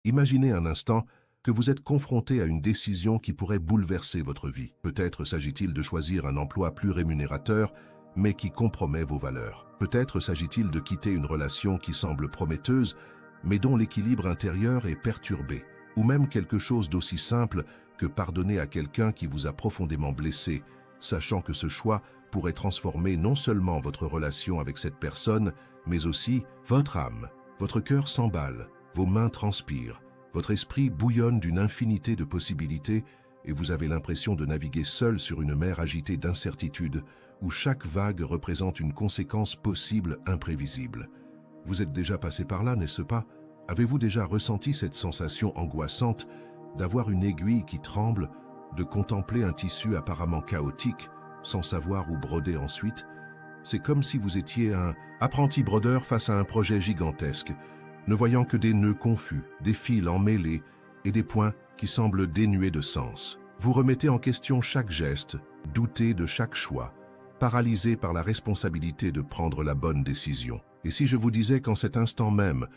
Imaginez un instant que vous êtes confronté à une décision qui pourrait bouleverser votre vie. Peut-être s'agit-il de choisir un emploi plus rémunérateur, mais qui compromet vos valeurs. Peut-être s'agit-il de quitter une relation qui semble prometteuse, mais dont l'équilibre intérieur est perturbé. Ou même quelque chose d'aussi simple que pardonner à quelqu'un qui vous a profondément blessé, sachant que ce choix pourrait transformer non seulement votre relation avec cette personne, mais aussi votre âme. Votre cœur s'emballe, vos mains transpirent, votre esprit bouillonne d'une infinité de possibilités et vous avez l'impression de naviguer seul sur une mer agitée d'incertitudes où chaque vague représente une conséquence possible imprévisible. Vous êtes déjà passé par là, n'est-ce pas? Avez-vous déjà ressenti cette sensation angoissante d'avoir une aiguille qui tremble, de contempler un tissu apparemment chaotique, sans savoir où broder ensuite? C'est comme si vous étiez un apprenti brodeur face à un projet gigantesque, ne voyant que des nœuds confus, des fils emmêlés et des points qui semblent dénués de sens. Vous remettez en question chaque geste, doutez de chaque choix, paralysé par la responsabilité de prendre la bonne décision. Et si je vous disais qu'en cet instant même,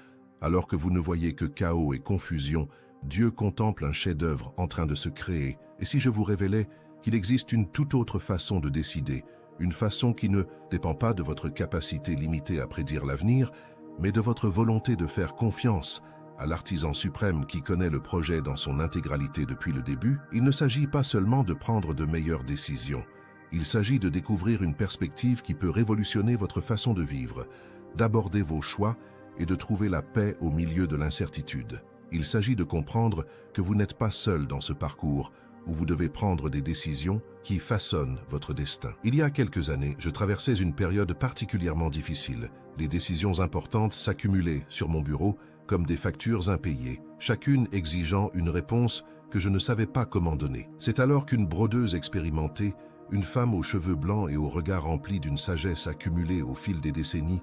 alors que vous ne voyez que chaos et confusion, Dieu contemple un chef-d'œuvre en train de se créer, et si je vous révélais qu'il existe une toute autre façon de décider, une façon qui ne dépend pas de votre capacité limitée à prédire l'avenir, mais de votre volonté de faire confiance à l'artisan suprême qui connaît le projet dans son intégralité depuis le début, il ne s'agit pas seulement de prendre de meilleures décisions. Il s'agit de découvrir une perspective qui peut révolutionner votre façon de vivre, d'aborder vos choix et de trouver la paix au milieu de l'incertitude. Il s'agit de comprendre que vous n'êtes pas seul dans ce parcours où vous devez prendre des décisions qui façonnent votre destin. Il y a quelques années, je traversais une période particulièrement difficile. Les décisions importantes s'accumulaient sur mon bureau comme des factures impayées, chacune exigeant une réponse que je ne savais pas comment donner. C'est alors qu'une brodeuse expérimentée, une femme aux cheveux blancs et au regard rempli d'une sagesse accumulée au fil des décennies,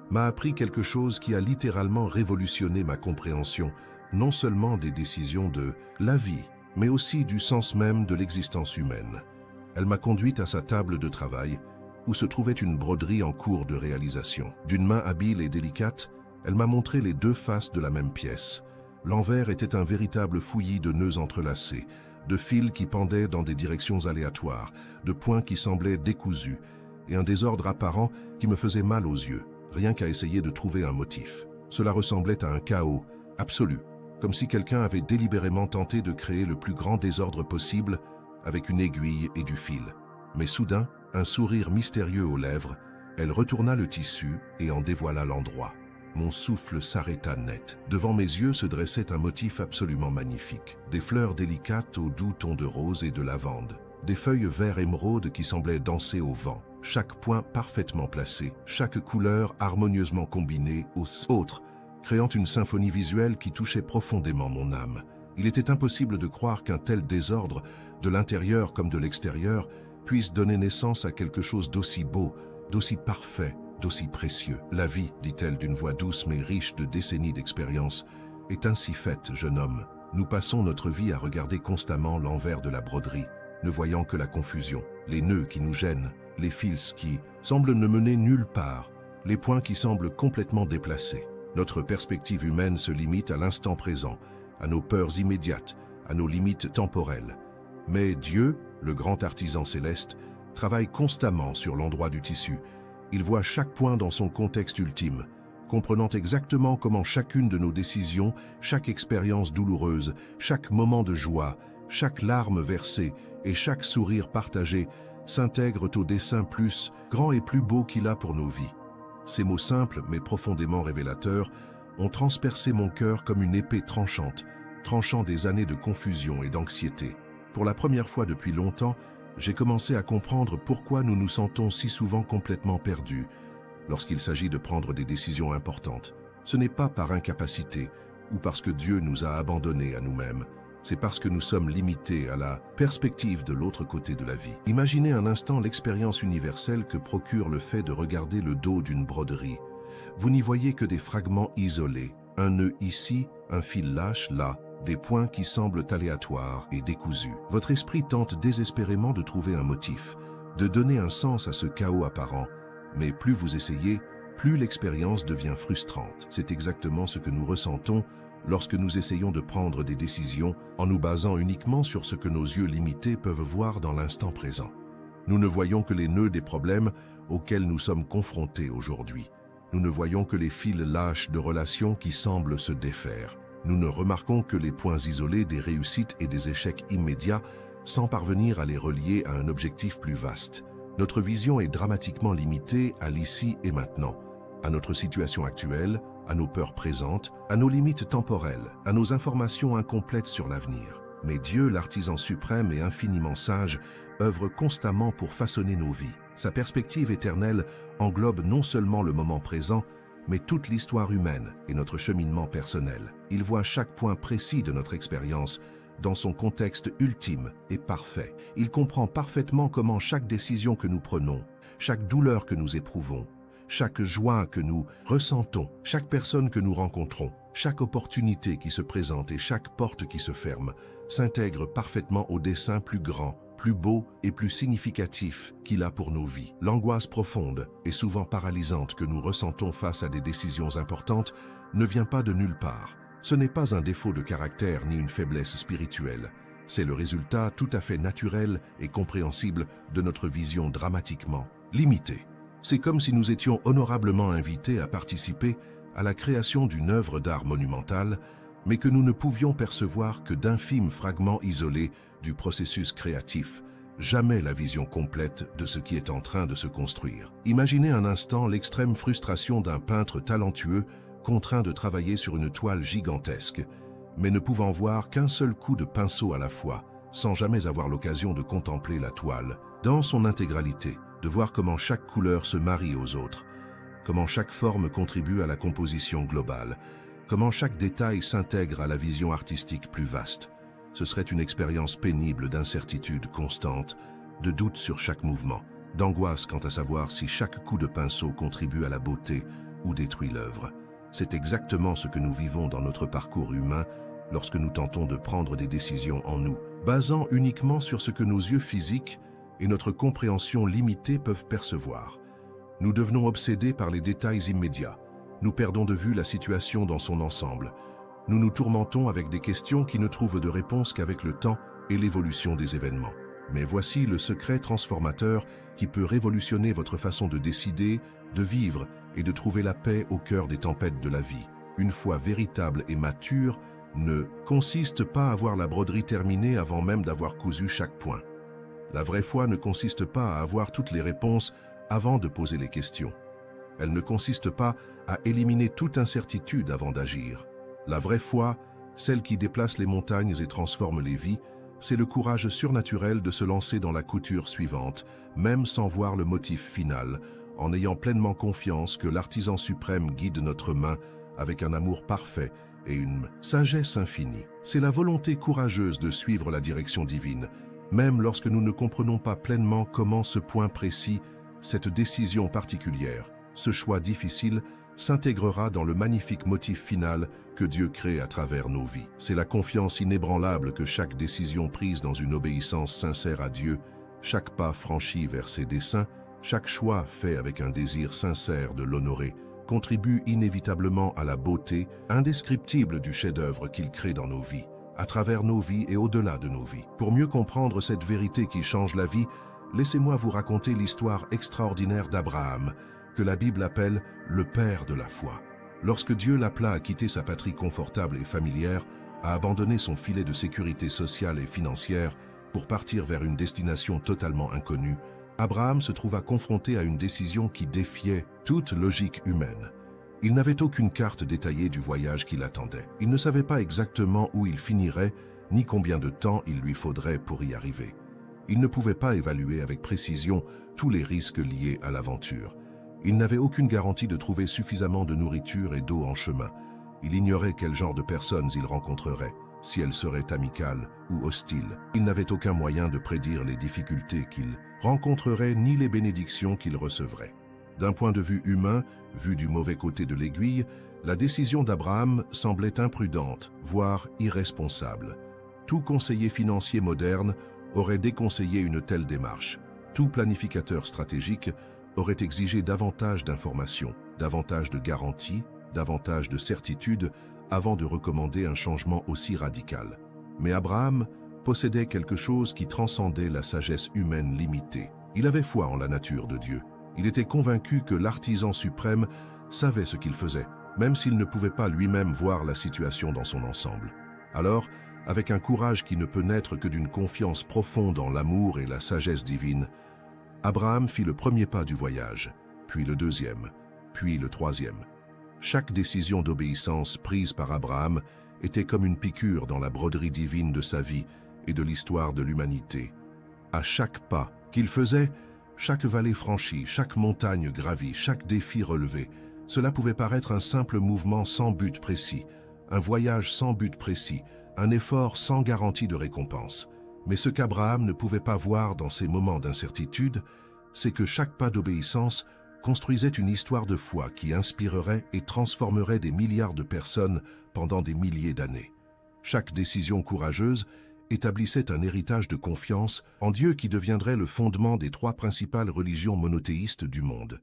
m'a appris quelque chose qui a littéralement révolutionné ma compréhension, non seulement des décisions de la vie, mais aussi du sens même de l'existence humaine. Elle m'a conduite à sa table de travail, où se trouvait une broderie en cours de réalisation. D'une main habile et délicate, elle m'a montré les deux faces de la même pièce. L'envers était un véritable fouillis de nœuds entrelacés, de fils qui pendaient dans des directions aléatoires, de points qui semblaient décousus, et un désordre apparent qui me faisait mal aux yeux, rien qu'à essayer de trouver un motif. Cela ressemblait à un chaos absolu, comme si quelqu'un avait délibérément tenté de créer le plus grand désordre possible avec une aiguille et du fil. Mais soudain, un sourire mystérieux aux lèvres, elle retourna le tissu et en dévoila l'endroit. Mon souffle s'arrêta net. Devant mes yeux se dressait un motif absolument magnifique. Des fleurs délicates aux doux tons de rose et de lavande. Des feuilles vert émeraude qui semblaient danser au vent. Chaque point parfaitement placé, chaque couleur harmonieusement combinée aux autres, créant une symphonie visuelle qui touchait profondément mon âme. Il était impossible de croire qu'un tel désordre, de l'intérieur comme de l'extérieur, puisse donner naissance à quelque chose d'aussi beau, d'aussi parfait, d'aussi précieux. La vie, dit-elle d'une voix douce mais riche de décennies d'expérience, est ainsi faite, jeune homme. Nous passons notre vie à regarder constamment l'envers de la broderie, ne voyant que la confusion, les nœuds qui nous gênent, les fils qui semblent ne mener nulle part, les points qui semblent complètement déplacés. Notre perspective humaine se limite à l'instant présent, à nos peurs immédiates, à nos limites temporelles. Mais Dieu, le grand artisan céleste, travaille constamment sur l'endroit du tissu. Il voit chaque point dans son contexte ultime, comprenant exactement comment chacune de nos décisions, chaque expérience douloureuse, chaque moment de joie, chaque larme versée et chaque sourire partagé s'intègrent au dessein plus grand et plus beau qu'il a pour nos vies. Ces mots simples mais profondément révélateurs ont transpercé mon cœur comme une épée tranchante, tranchant des années de confusion et d'anxiété. Pour la première fois depuis longtemps, j'ai commencé à comprendre pourquoi nous nous sentons si souvent complètement perdus lorsqu'il s'agit de prendre des décisions importantes. Ce n'est pas par incapacité ou parce que Dieu nous a abandonnés à nous-mêmes, c'est parce que nous sommes limités à la perspective de l'autre côté de la vie. Imaginez un instant l'expérience universelle que procure le fait de regarder le dos d'une broderie. Vous n'y voyez que des fragments isolés, un nœud ici, un fil lâche là, des points qui semblent aléatoires et décousus. Votre esprit tente désespérément de trouver un motif, de donner un sens à ce chaos apparent, mais plus vous essayez, plus l'expérience devient frustrante. C'est exactement ce que nous ressentons lorsque nous essayons de prendre des décisions en nous basant uniquement sur ce que nos yeux limités peuvent voir dans l'instant présent. Nous ne voyons que les nœuds des problèmes auxquels nous sommes confrontés aujourd'hui. Nous ne voyons que les fils lâches de relations qui semblent se défaire. Nous ne remarquons que les points isolés des réussites et des échecs immédiats sans parvenir à les relier à un objectif plus vaste. Notre vision est dramatiquement limitée à l'ici et maintenant, à notre situation actuelle, à nos peurs présentes, à nos limites temporelles, à nos informations incomplètes sur l'avenir. Mais Dieu, l'artisan suprême et infiniment sage, œuvre constamment pour façonner nos vies. Sa perspective éternelle englobe non seulement le moment présent, mais toute l'histoire humaine et notre cheminement personnel. Il voit chaque point précis de notre expérience dans son contexte ultime et parfait. Il comprend parfaitement comment chaque décision que nous prenons, chaque douleur que nous éprouvons, chaque joie que nous ressentons, chaque personne que nous rencontrons, chaque opportunité qui se présente et chaque porte qui se ferme, s'intègre parfaitement au dessein plus grand, plus beau et plus significatif qu'il a pour nos vies. L'angoisse profonde et souvent paralysante que nous ressentons face à des décisions importantes ne vient pas de nulle part. Ce n'est pas un défaut de caractère ni une faiblesse spirituelle. C'est le résultat tout à fait naturel et compréhensible de notre vision dramatiquement limitée. C'est comme si nous étions honorablement invités à participer à la création d'une œuvre d'art monumentale, mais que nous ne pouvions percevoir que d'infimes fragments isolés du processus créatif, jamais la vision complète de ce qui est en train de se construire. Imaginez un instant l'extrême frustration d'un peintre talentueux contraint de travailler sur une toile gigantesque, mais ne pouvant voir qu'un seul coup de pinceau à la fois, sans jamais avoir l'occasion de contempler la toile, dans son intégralité, de voir comment chaque couleur se marie aux autres, comment chaque forme contribue à la composition globale, comment chaque détail s'intègre à la vision artistique plus vaste. Ce serait une expérience pénible d'incertitude constante, de doute sur chaque mouvement, d'angoisse quant à savoir si chaque coup de pinceau contribue à la beauté ou détruit l'œuvre. C'est exactement ce que nous vivons dans notre parcours humain lorsque nous tentons de prendre des décisions en nous, basant uniquement sur ce que nos yeux physiques et notre compréhension limitée peuvent percevoir. Nous devenons obsédés par les détails immédiats. Nous perdons de vue la situation dans son ensemble. Nous nous tourmentons avec des questions qui ne trouvent de réponse qu'avec le temps et l'évolution des événements. Mais voici le secret transformateur qui peut révolutionner votre façon de décider, de vivre et de trouver la paix au cœur des tempêtes de la vie. Une foi véritable et mature ne consiste pas à avoir la broderie terminée avant même d'avoir cousu chaque point. La vraie foi ne consiste pas à avoir toutes les réponses avant de poser les questions. Elle ne consiste pas à éliminer toute incertitude avant d'agir. La vraie foi, celle qui déplace les montagnes et transforme les vies, c'est le courage surnaturel de se lancer dans la couture suivante, même sans voir le motif final, en ayant pleinement confiance que l'artisan suprême guide notre main avec un amour parfait et une sagesse infinie. C'est la volonté courageuse de suivre la direction divine, même lorsque nous ne comprenons pas pleinement comment ce point précis, cette décision particulière, ce choix difficile, s'intégrera dans le magnifique motif final que Dieu crée à travers nos vies. C'est la confiance inébranlable que chaque décision prise dans une obéissance sincère à Dieu, chaque pas franchi vers ses desseins, chaque choix fait avec un désir sincère de l'honorer, contribue inévitablement à la beauté indescriptible du chef-d'œuvre qu'il crée dans nos vies, à travers nos vies et au-delà de nos vies. Pour mieux comprendre cette vérité qui change la vie, laissez-moi vous raconter l'histoire extraordinaire d'Abraham, que la Bible appelle le père de la foi. Lorsque Dieu l'appela à quitter sa patrie confortable et familière, à abandonner son filet de sécurité sociale et financière pour partir vers une destination totalement inconnue, Abraham se trouva confronté à une décision qui défiait toute logique humaine. Il n'avait aucune carte détaillée du voyage qui l'attendait. Il ne savait pas exactement où il finirait, ni combien de temps il lui faudrait pour y arriver. Il ne pouvait pas évaluer avec précision tous les risques liés à l'aventure. Il n'avait aucune garantie de trouver suffisamment de nourriture et d'eau en chemin. Il ignorait quel genre de personnes il rencontrerait, si elles seraient amicales ou hostiles. Il n'avait aucun moyen de prédire les difficultés qu'il rencontrerait ni les bénédictions qu'il recevrait. D'un point de vue humain, vu du mauvais côté de l'aiguille, la décision d'Abraham semblait imprudente, voire irresponsable. Tout conseiller financier moderne aurait déconseillé une telle démarche. Tout planificateur stratégique aurait exigé davantage d'informations, davantage de garanties, davantage de certitudes avant de recommander un changement aussi radical. Mais Abraham possédait quelque chose qui transcendait la sagesse humaine limitée. Il avait foi en la nature de Dieu. Il était convaincu que l'artisan suprême savait ce qu'il faisait, même s'il ne pouvait pas lui-même voir la situation dans son ensemble. Alors, avec un courage qui ne peut naître que d'une confiance profonde en l'amour et la sagesse divine, Abraham fit le premier pas du voyage, puis le deuxième, puis le troisième. Chaque décision d'obéissance prise par Abraham était comme une piqûre dans la broderie divine de sa vie et de l'histoire de l'humanité. À chaque pas qu'il faisait, chaque vallée franchie, chaque montagne gravie, chaque défi relevé, cela pouvait paraître un simple mouvement sans but précis, un voyage sans but précis, un effort sans garantie de récompense. Mais ce qu'Abraham ne pouvait pas voir dans ces moments d'incertitude, c'est que chaque pas d'obéissance construisait une histoire de foi qui inspirerait et transformerait des milliards de personnes pendant des milliers d'années. Chaque décision courageuse établissait un héritage de confiance en Dieu qui deviendrait le fondement des 3 principales religions monothéistes du monde.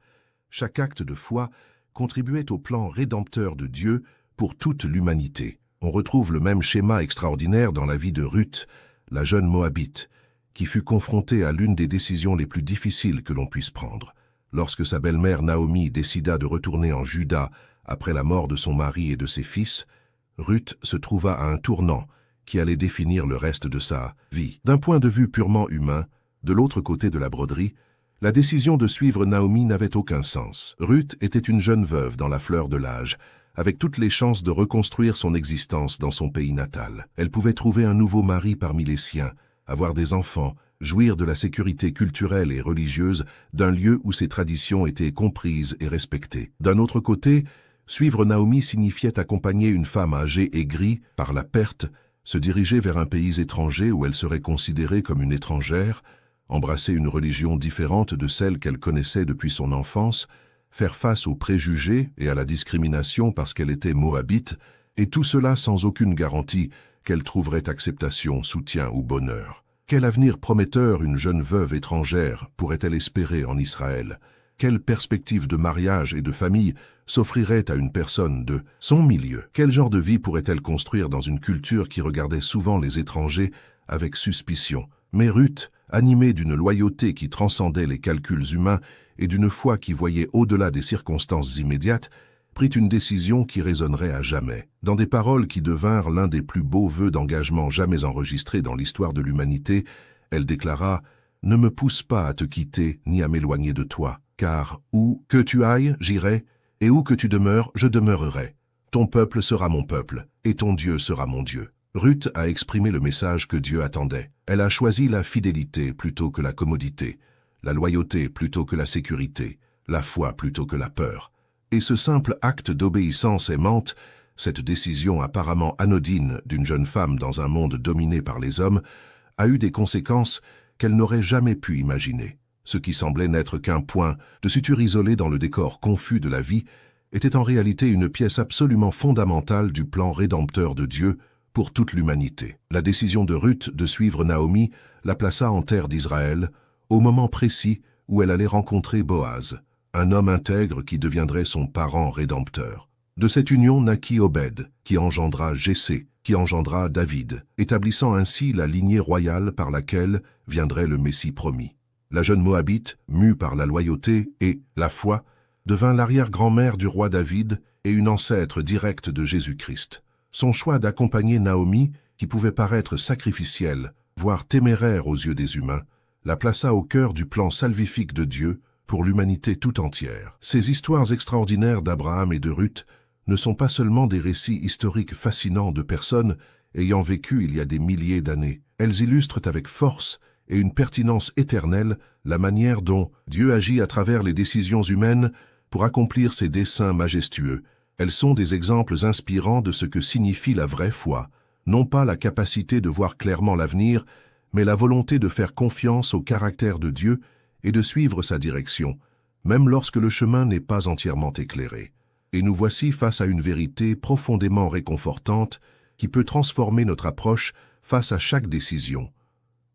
Chaque acte de foi contribuait au plan rédempteur de Dieu pour toute l'humanité. On retrouve le même schéma extraordinaire dans la vie de Ruth, la jeune Moabite, qui fut confrontée à l'une des décisions les plus difficiles que l'on puisse prendre. Lorsque sa belle-mère Naomi décida de retourner en Juda après la mort de son mari et de ses fils, Ruth se trouva à un tournant qui allait définir le reste de sa vie. D'un point de vue purement humain, de l'autre côté de la broderie, la décision de suivre Naomi n'avait aucun sens. Ruth était une jeune veuve dans la fleur de l'âge, avec toutes les chances de reconstruire son existence dans son pays natal. Elle pouvait trouver un nouveau mari parmi les siens, avoir des enfants, jouir de la sécurité culturelle et religieuse d'un lieu où ses traditions étaient comprises et respectées. D'un autre côté, suivre Naomi signifiait accompagner une femme âgée et aigrie par la perte, se diriger vers un pays étranger où elle serait considérée comme une étrangère, embrasser une religion différente de celle qu'elle connaissait depuis son enfance, faire face aux préjugés et à la discrimination parce qu'elle était moabite, et tout cela sans aucune garantie qu'elle trouverait acceptation, soutien ou bonheur. Quel avenir prometteur une jeune veuve étrangère pourrait-elle espérer en Israël? Quelle perspective de mariage et de famille s'offrirait à une personne de son milieu? Quel genre de vie pourrait-elle construire dans une culture qui regardait souvent les étrangers avec suspicion? Mais Ruth, animée d'une loyauté qui transcendait les calculs humains et d'une foi qui voyait au-delà des circonstances immédiates, prit une décision qui résonnerait à jamais. Dans des paroles qui devinrent l'un des plus beaux vœux d'engagement jamais enregistrés dans l'histoire de l'humanité, elle déclara « Ne me pousse pas à te quitter ni à m'éloigner de toi, car où que tu ailles, j'irai, et où que tu demeures, je demeurerai. Ton peuple sera mon peuple, et ton Dieu sera mon Dieu. » Ruth a exprimé le message que Dieu attendait. Elle a choisi la fidélité plutôt que la commodité, la loyauté plutôt que la sécurité, la foi plutôt que la peur. Et ce simple acte d'obéissance aimante, cette décision apparemment anodine d'une jeune femme dans un monde dominé par les hommes, a eu des conséquences qu'elle n'aurait jamais pu imaginer. Ce qui semblait n'être qu'un point de suture isolé dans le décor confus de la vie était en réalité une pièce absolument fondamentale du plan rédempteur de Dieu pour toute l'humanité. La décision de Ruth de suivre Naomi la plaça en terre d'Israël, au moment précis où elle allait rencontrer Boaz, un homme intègre qui deviendrait son parent rédempteur. De cette union naquit Obed, qui engendra Jessé, qui engendra David, établissant ainsi la lignée royale par laquelle viendrait le Messie promis. La jeune Moabite, mue par la loyauté et la foi, devint l'arrière-grand-mère du roi David et une ancêtre directe de Jésus-Christ. Son choix d'accompagner Naomi, qui pouvait paraître sacrificielle, voire téméraire aux yeux des humains, la plaça au cœur du plan salvifique de Dieu pour l'humanité tout entière. Ces histoires extraordinaires d'Abraham et de Ruth ne sont pas seulement des récits historiques fascinants de personnes ayant vécu il y a des milliers d'années. Elles illustrent avec force et une pertinence éternelle la manière dont Dieu agit à travers les décisions humaines pour accomplir ses desseins majestueux. Elles sont des exemples inspirants de ce que signifie la vraie foi, non pas la capacité de voir clairement l'avenir, mais la volonté de faire confiance au caractère de Dieu et de suivre sa direction, même lorsque le chemin n'est pas entièrement éclairé. Et nous voici face à une vérité profondément réconfortante qui peut transformer notre approche face à chaque décision.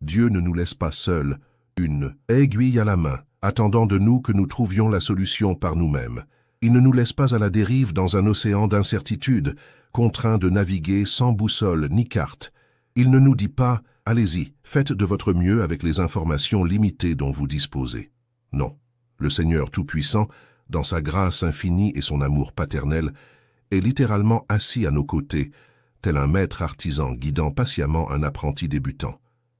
Dieu ne nous laisse pas seuls, une aiguille à la main, attendant de nous que nous trouvions la solution par nous-mêmes. Il ne nous laisse pas à la dérive dans un océan d'incertitude, contraints de naviguer sans boussole ni carte. Il ne nous dit pas « Allez-y, faites de votre mieux avec les informations limitées dont vous disposez ». Non, le Seigneur Tout-Puissant, dans sa grâce infinie et son amour paternel, est littéralement assis à nos côtés, tel un maître artisan guidant patiemment un apprenti débutant.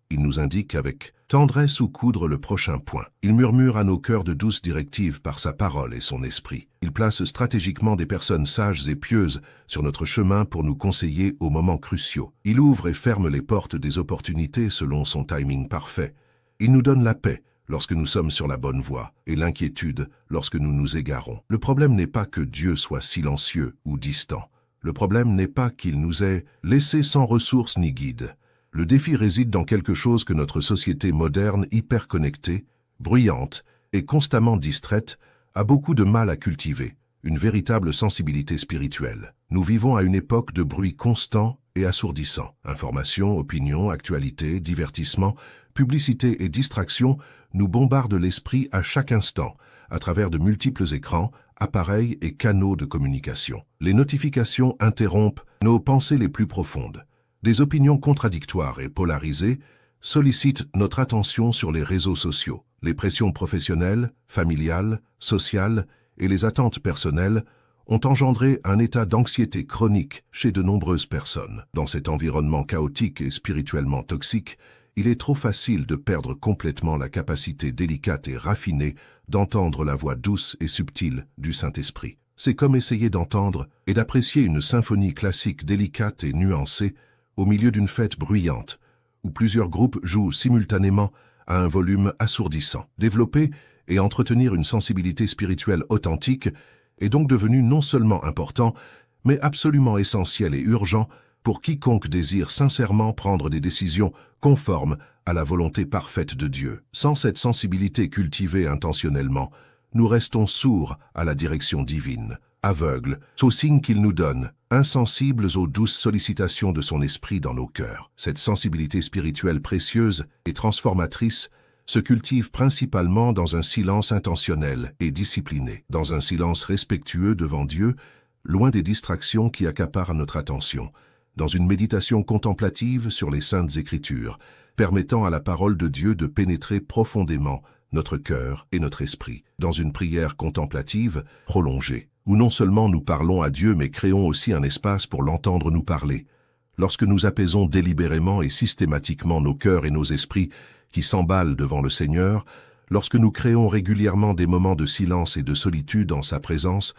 Il nous indique avec tendresse où coudre le prochain point. Il murmure à nos cœurs de douces directives par sa parole et son esprit. Il place stratégiquement des personnes sages et pieuses sur notre chemin pour nous conseiller aux moments cruciaux. Il ouvre et ferme les portes des opportunités selon son timing parfait. Il nous donne la paix lorsque nous sommes sur la bonne voie et l'inquiétude lorsque nous nous égarons. Le problème n'est pas que Dieu soit silencieux ou distant. Le problème n'est pas qu'il nous ait laissés sans ressources ni guide. Le défi réside dans quelque chose que notre société moderne, hyper connectée, bruyante et constamment distraite, a beaucoup de mal à cultiver, une véritable sensibilité spirituelle. Nous vivons à une époque de bruit constant et assourdissant. Informations, opinions, actualités, divertissements, publicité et distractions nous bombardent l'esprit à chaque instant, à travers de multiples écrans, appareils et canaux de communication. Les notifications interrompent nos pensées les plus profondes. Des opinions contradictoires et polarisées sollicitent notre attention sur les réseaux sociaux. Les pressions professionnelles, familiales, sociales et les attentes personnelles ont engendré un état d'anxiété chronique chez de nombreuses personnes. Dans cet environnement chaotique et spirituellement toxique, il est trop facile de perdre complètement la capacité délicate et raffinée d'entendre la voix douce et subtile du Saint-Esprit. C'est comme essayer d'entendre et d'apprécier une symphonie classique délicate et nuancée au milieu d'une fête bruyante, où plusieurs groupes jouent simultanément à un volume assourdissant. Développer et entretenir une sensibilité spirituelle authentique est donc devenu non seulement important, mais absolument essentiel et urgent pour quiconque désire sincèrement prendre des décisions conformes à la volonté parfaite de Dieu. Sans cette sensibilité cultivée intentionnellement, nous restons sourds à la direction divine, aveugles aux signes qu'il nous donne, insensibles aux douces sollicitations de son esprit dans nos cœurs. Cette sensibilité spirituelle précieuse et transformatrice se cultive principalement dans un silence intentionnel et discipliné, dans un silence respectueux devant Dieu, loin des distractions qui accaparent notre attention, dans une méditation contemplative sur les Saintes Écritures, permettant à la parole de Dieu de pénétrer profondément notre cœur et notre esprit, dans une prière contemplative prolongée, où non seulement nous parlons à Dieu, mais créons aussi un espace pour l'entendre nous parler. Lorsque nous apaisons délibérément et systématiquement nos cœurs et nos esprits qui s'emballent devant le Seigneur, lorsque nous créons régulièrement des moments de silence et de solitude en sa présence,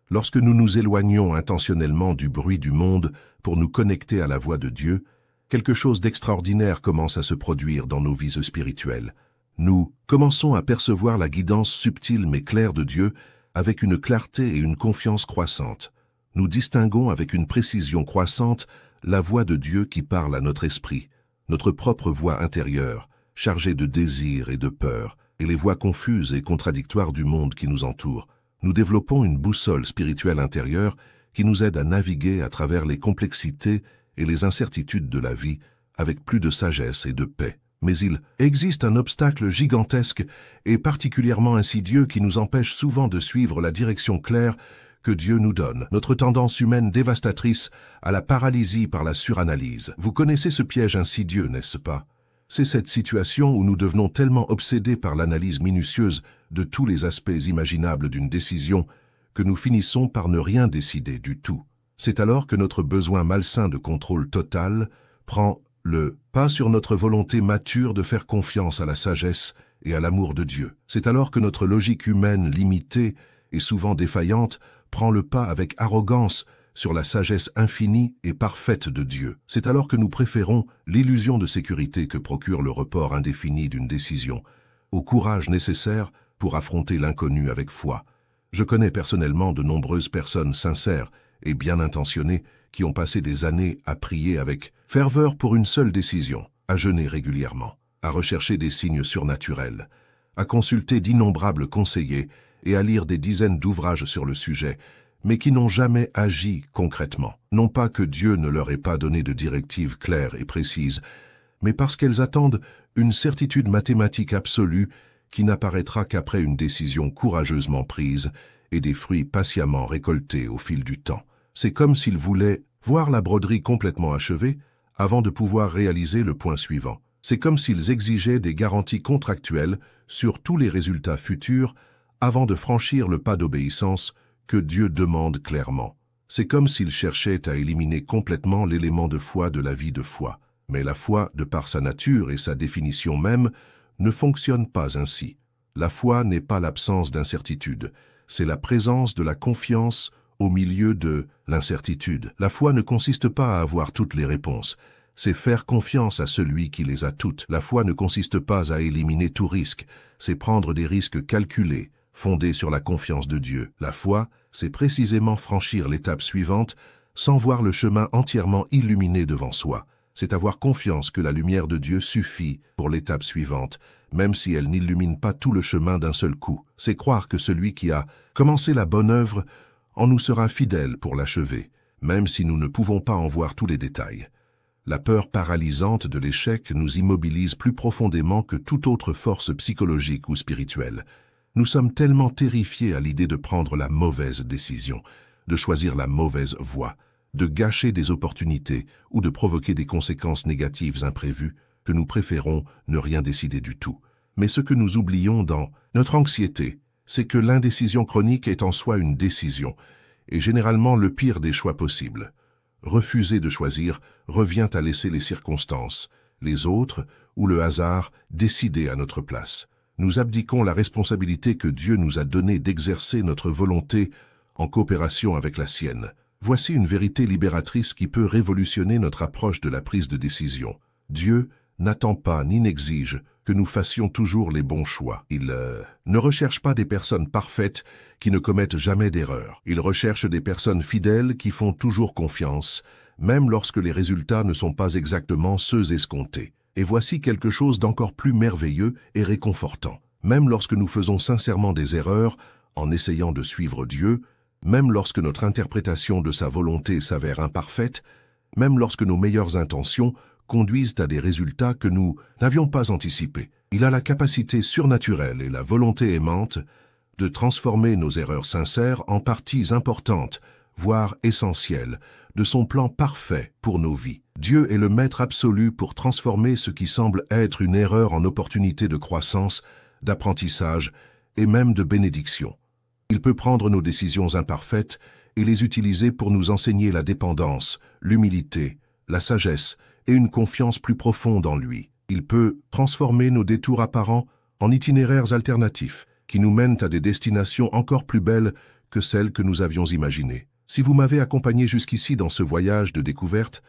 lorsque nous nous éloignons intentionnellement du bruit du monde pour nous connecter à la voix de Dieu, quelque chose d'extraordinaire commence à se produire dans nos vies spirituelles. Nous commençons à percevoir la guidance subtile mais claire de Dieu avec une clarté et une confiance croissantes. Nous distinguons avec une précision croissante la voix de Dieu qui parle à notre esprit, notre propre voix intérieure, chargée de désirs et de peur, et les voix confuses et contradictoires du monde qui nous entoure. Nous développons une boussole spirituelle intérieure qui nous aide à naviguer à travers les complexités et les incertitudes de la vie avec plus de sagesse et de paix. Mais il existe un obstacle gigantesque et particulièrement insidieux qui nous empêche souvent de suivre la direction claire que Dieu nous donne, notre tendance humaine dévastatrice à la paralysie par la suranalyse. Vous connaissez ce piège insidieux, n'est-ce pas? C'est cette situation où nous devenons tellement obsédés par l'analyse minutieuse de tous les aspects imaginables d'une décision que nous finissons par ne rien décider du tout. C'est alors que notre besoin malsain de contrôle total prend le pas sur notre volonté mature de faire confiance à la sagesse et à l'amour de Dieu. C'est alors que notre logique humaine limitée et souvent défaillante prend le pas avec arrogance sur la sagesse infinie et parfaite de Dieu. C'est alors que nous préférons l'illusion de sécurité que procure le report indéfini d'une décision, au courage nécessaire pour affronter l'inconnu avec foi. Je connais personnellement de nombreuses personnes sincères et bien intentionnées qui ont passé des années à prier avec ferveur pour une seule décision, à jeûner régulièrement, à rechercher des signes surnaturels, à consulter d'innombrables conseillers et à lire des dizaines d'ouvrages sur le sujet, mais qui n'ont jamais agi concrètement. Non pas que Dieu ne leur ait pas donné de directives claires et précises, mais parce qu'elles attendent une certitude mathématique absolue qui n'apparaîtra qu'après une décision courageusement prise et des fruits patiemment récoltés au fil du temps. C'est comme s'ils voulaient voir la broderie complètement achevée avant de pouvoir réaliser le point suivant. C'est comme s'ils exigeaient des garanties contractuelles sur tous les résultats futurs avant de franchir le pas d'obéissance que Dieu demande clairement. C'est comme s'ils cherchaient à éliminer complètement l'élément de foi de la vie de foi. Mais la foi, de par sa nature et sa définition même, ne fonctionne pas ainsi. La foi n'est pas l'absence d'incertitude, c'est la présence de la confiance au milieu de l'incertitude. La foi ne consiste pas à avoir toutes les réponses, c'est faire confiance à celui qui les a toutes. La foi ne consiste pas à éliminer tout risque, c'est prendre des risques calculés, fondés sur la confiance de Dieu. La foi, c'est précisément franchir l'étape suivante sans voir le chemin entièrement illuminé devant soi. C'est avoir confiance que la lumière de Dieu suffit pour l'étape suivante, même si elle n'illumine pas tout le chemin d'un seul coup. C'est croire que celui qui a commencé la bonne œuvre en nous sera fidèle pour l'achever, même si nous ne pouvons pas en voir tous les détails. La peur paralysante de l'échec nous immobilise plus profondément que toute autre force psychologique ou spirituelle. Nous sommes tellement terrifiés à l'idée de prendre la mauvaise décision, de choisir la mauvaise voie, de gâcher des opportunités ou de provoquer des conséquences négatives imprévues, que nous préférons ne rien décider du tout. Mais ce que nous oublions dans notre anxiété, c'est que l'indécision chronique est en soi une décision, et généralement le pire des choix possibles. Refuser de choisir revient à laisser les circonstances, les autres ou le hasard décider à notre place. Nous abdiquons la responsabilité que Dieu nous a donnée d'exercer notre volonté en coopération avec la sienne. Voici une vérité libératrice qui peut révolutionner notre approche de la prise de décision. Dieu n'attend pas ni n'exige que nous fassions toujours les bons choix. Il ne recherche pas des personnes parfaites qui ne commettent jamais d'erreurs. Il recherche des personnes fidèles qui font toujours confiance, même lorsque les résultats ne sont pas exactement ceux escomptés. Et voici quelque chose d'encore plus merveilleux et réconfortant. Même lorsque nous faisons sincèrement des erreurs, en essayant de suivre Dieu, même lorsque notre interprétation de sa volonté s'avère imparfaite, même lorsque nos meilleures intentions conduisent à des résultats que nous n'avions pas anticipés. Il a la capacité surnaturelle et la volonté aimante de transformer nos erreurs sincères en parties importantes, voire essentielles, de son plan parfait pour nos vies. Dieu est le maître absolu pour transformer ce qui semble être une erreur en opportunité de croissance, d'apprentissage et même de bénédiction. Il peut prendre nos décisions imparfaites et les utiliser pour nous enseigner la dépendance, l'humilité, la sagesse et une confiance plus profonde en lui. Il peut transformer nos détours apparents en itinéraires alternatifs qui nous mènent à des destinations encore plus belles que celles que nous avions imaginées. Si vous m'avez accompagné jusqu'ici dans ce voyage de découverte,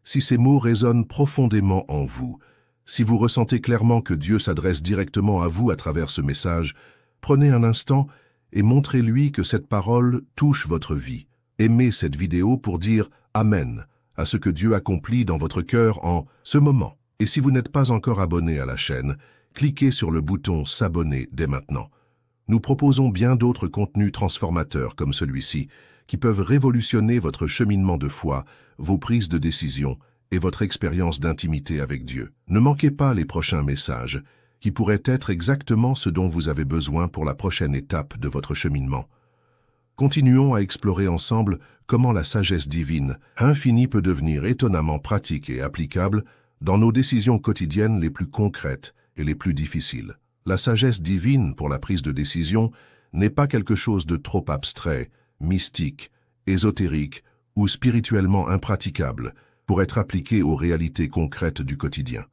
si ces mots résonnent profondément en vous, si vous ressentez clairement que Dieu s'adresse directement à vous à travers ce message, prenez un instant et montrez-lui que cette parole touche votre vie. Aimez cette vidéo pour dire « Amen » à ce que Dieu accomplit dans votre cœur en ce moment. Et si vous n'êtes pas encore abonné à la chaîne, cliquez sur le bouton « S'abonner » dès maintenant. Nous proposons bien d'autres contenus transformateurs comme celui-ci, qui peuvent révolutionner votre cheminement de foi, vos prises de décision et votre expérience d'intimité avec Dieu. Ne manquez pas les prochains messages, qui pourraient être exactement ce dont vous avez besoin pour la prochaine étape de votre cheminement. Continuons à explorer ensemble comment la sagesse divine infinie peut devenir étonnamment pratique et applicable dans nos décisions quotidiennes les plus concrètes et les plus difficiles. La sagesse divine pour la prise de décision n'est pas quelque chose de trop abstrait, mystique, ésotérique ou spirituellement impraticable pour être appliquée aux réalités concrètes du quotidien.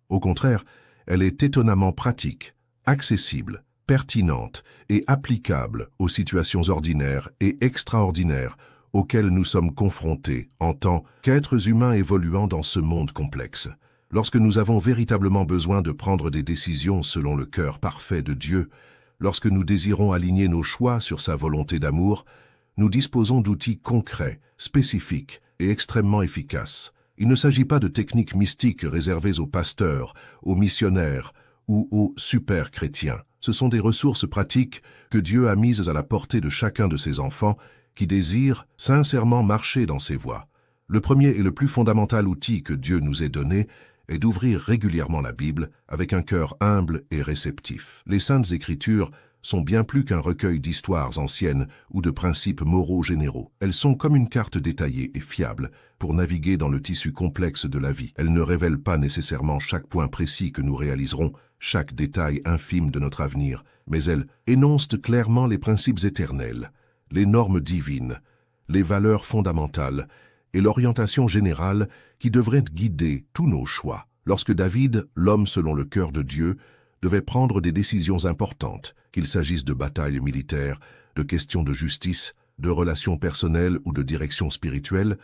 Au contraire, elle est étonnamment pratique, accessible, pertinente et applicable aux situations ordinaires et extraordinaires auxquelles nous sommes confrontés en tant qu'êtres humains évoluant dans ce monde complexe. Lorsque nous avons véritablement besoin de prendre des décisions selon le cœur parfait de Dieu, lorsque nous désirons aligner nos choix sur sa volonté d'amour, nous disposons d'outils concrets, spécifiques et extrêmement efficaces. Il ne s'agit pas de techniques mystiques réservées aux pasteurs, aux missionnaires ou aux super-chrétiens. Ce sont des ressources pratiques que Dieu a mises à la portée de chacun de ses enfants qui désirent sincèrement marcher dans ses voies. Le premier et le plus fondamental outil que Dieu nous ait donné est d'ouvrir régulièrement la Bible avec un cœur humble et réceptif. Les Saintes Écritures sont bien plus qu'un recueil d'histoires anciennes ou de principes moraux généraux. Elles sont comme une carte détaillée et fiable pour naviguer dans le tissu complexe de la vie. Elles ne révèlent pas nécessairement chaque point précis que nous réaliserons, chaque détail infime de notre avenir, mais elles énoncent clairement les principes éternels, les normes divines, les valeurs fondamentales et l'orientation générale qui devraient guider tous nos choix. Lorsque David, l'homme selon le cœur de Dieu, devait prendre des décisions importantes, qu'il s'agisse de batailles militaires, de questions de justice, de relations personnelles ou de direction spirituelle,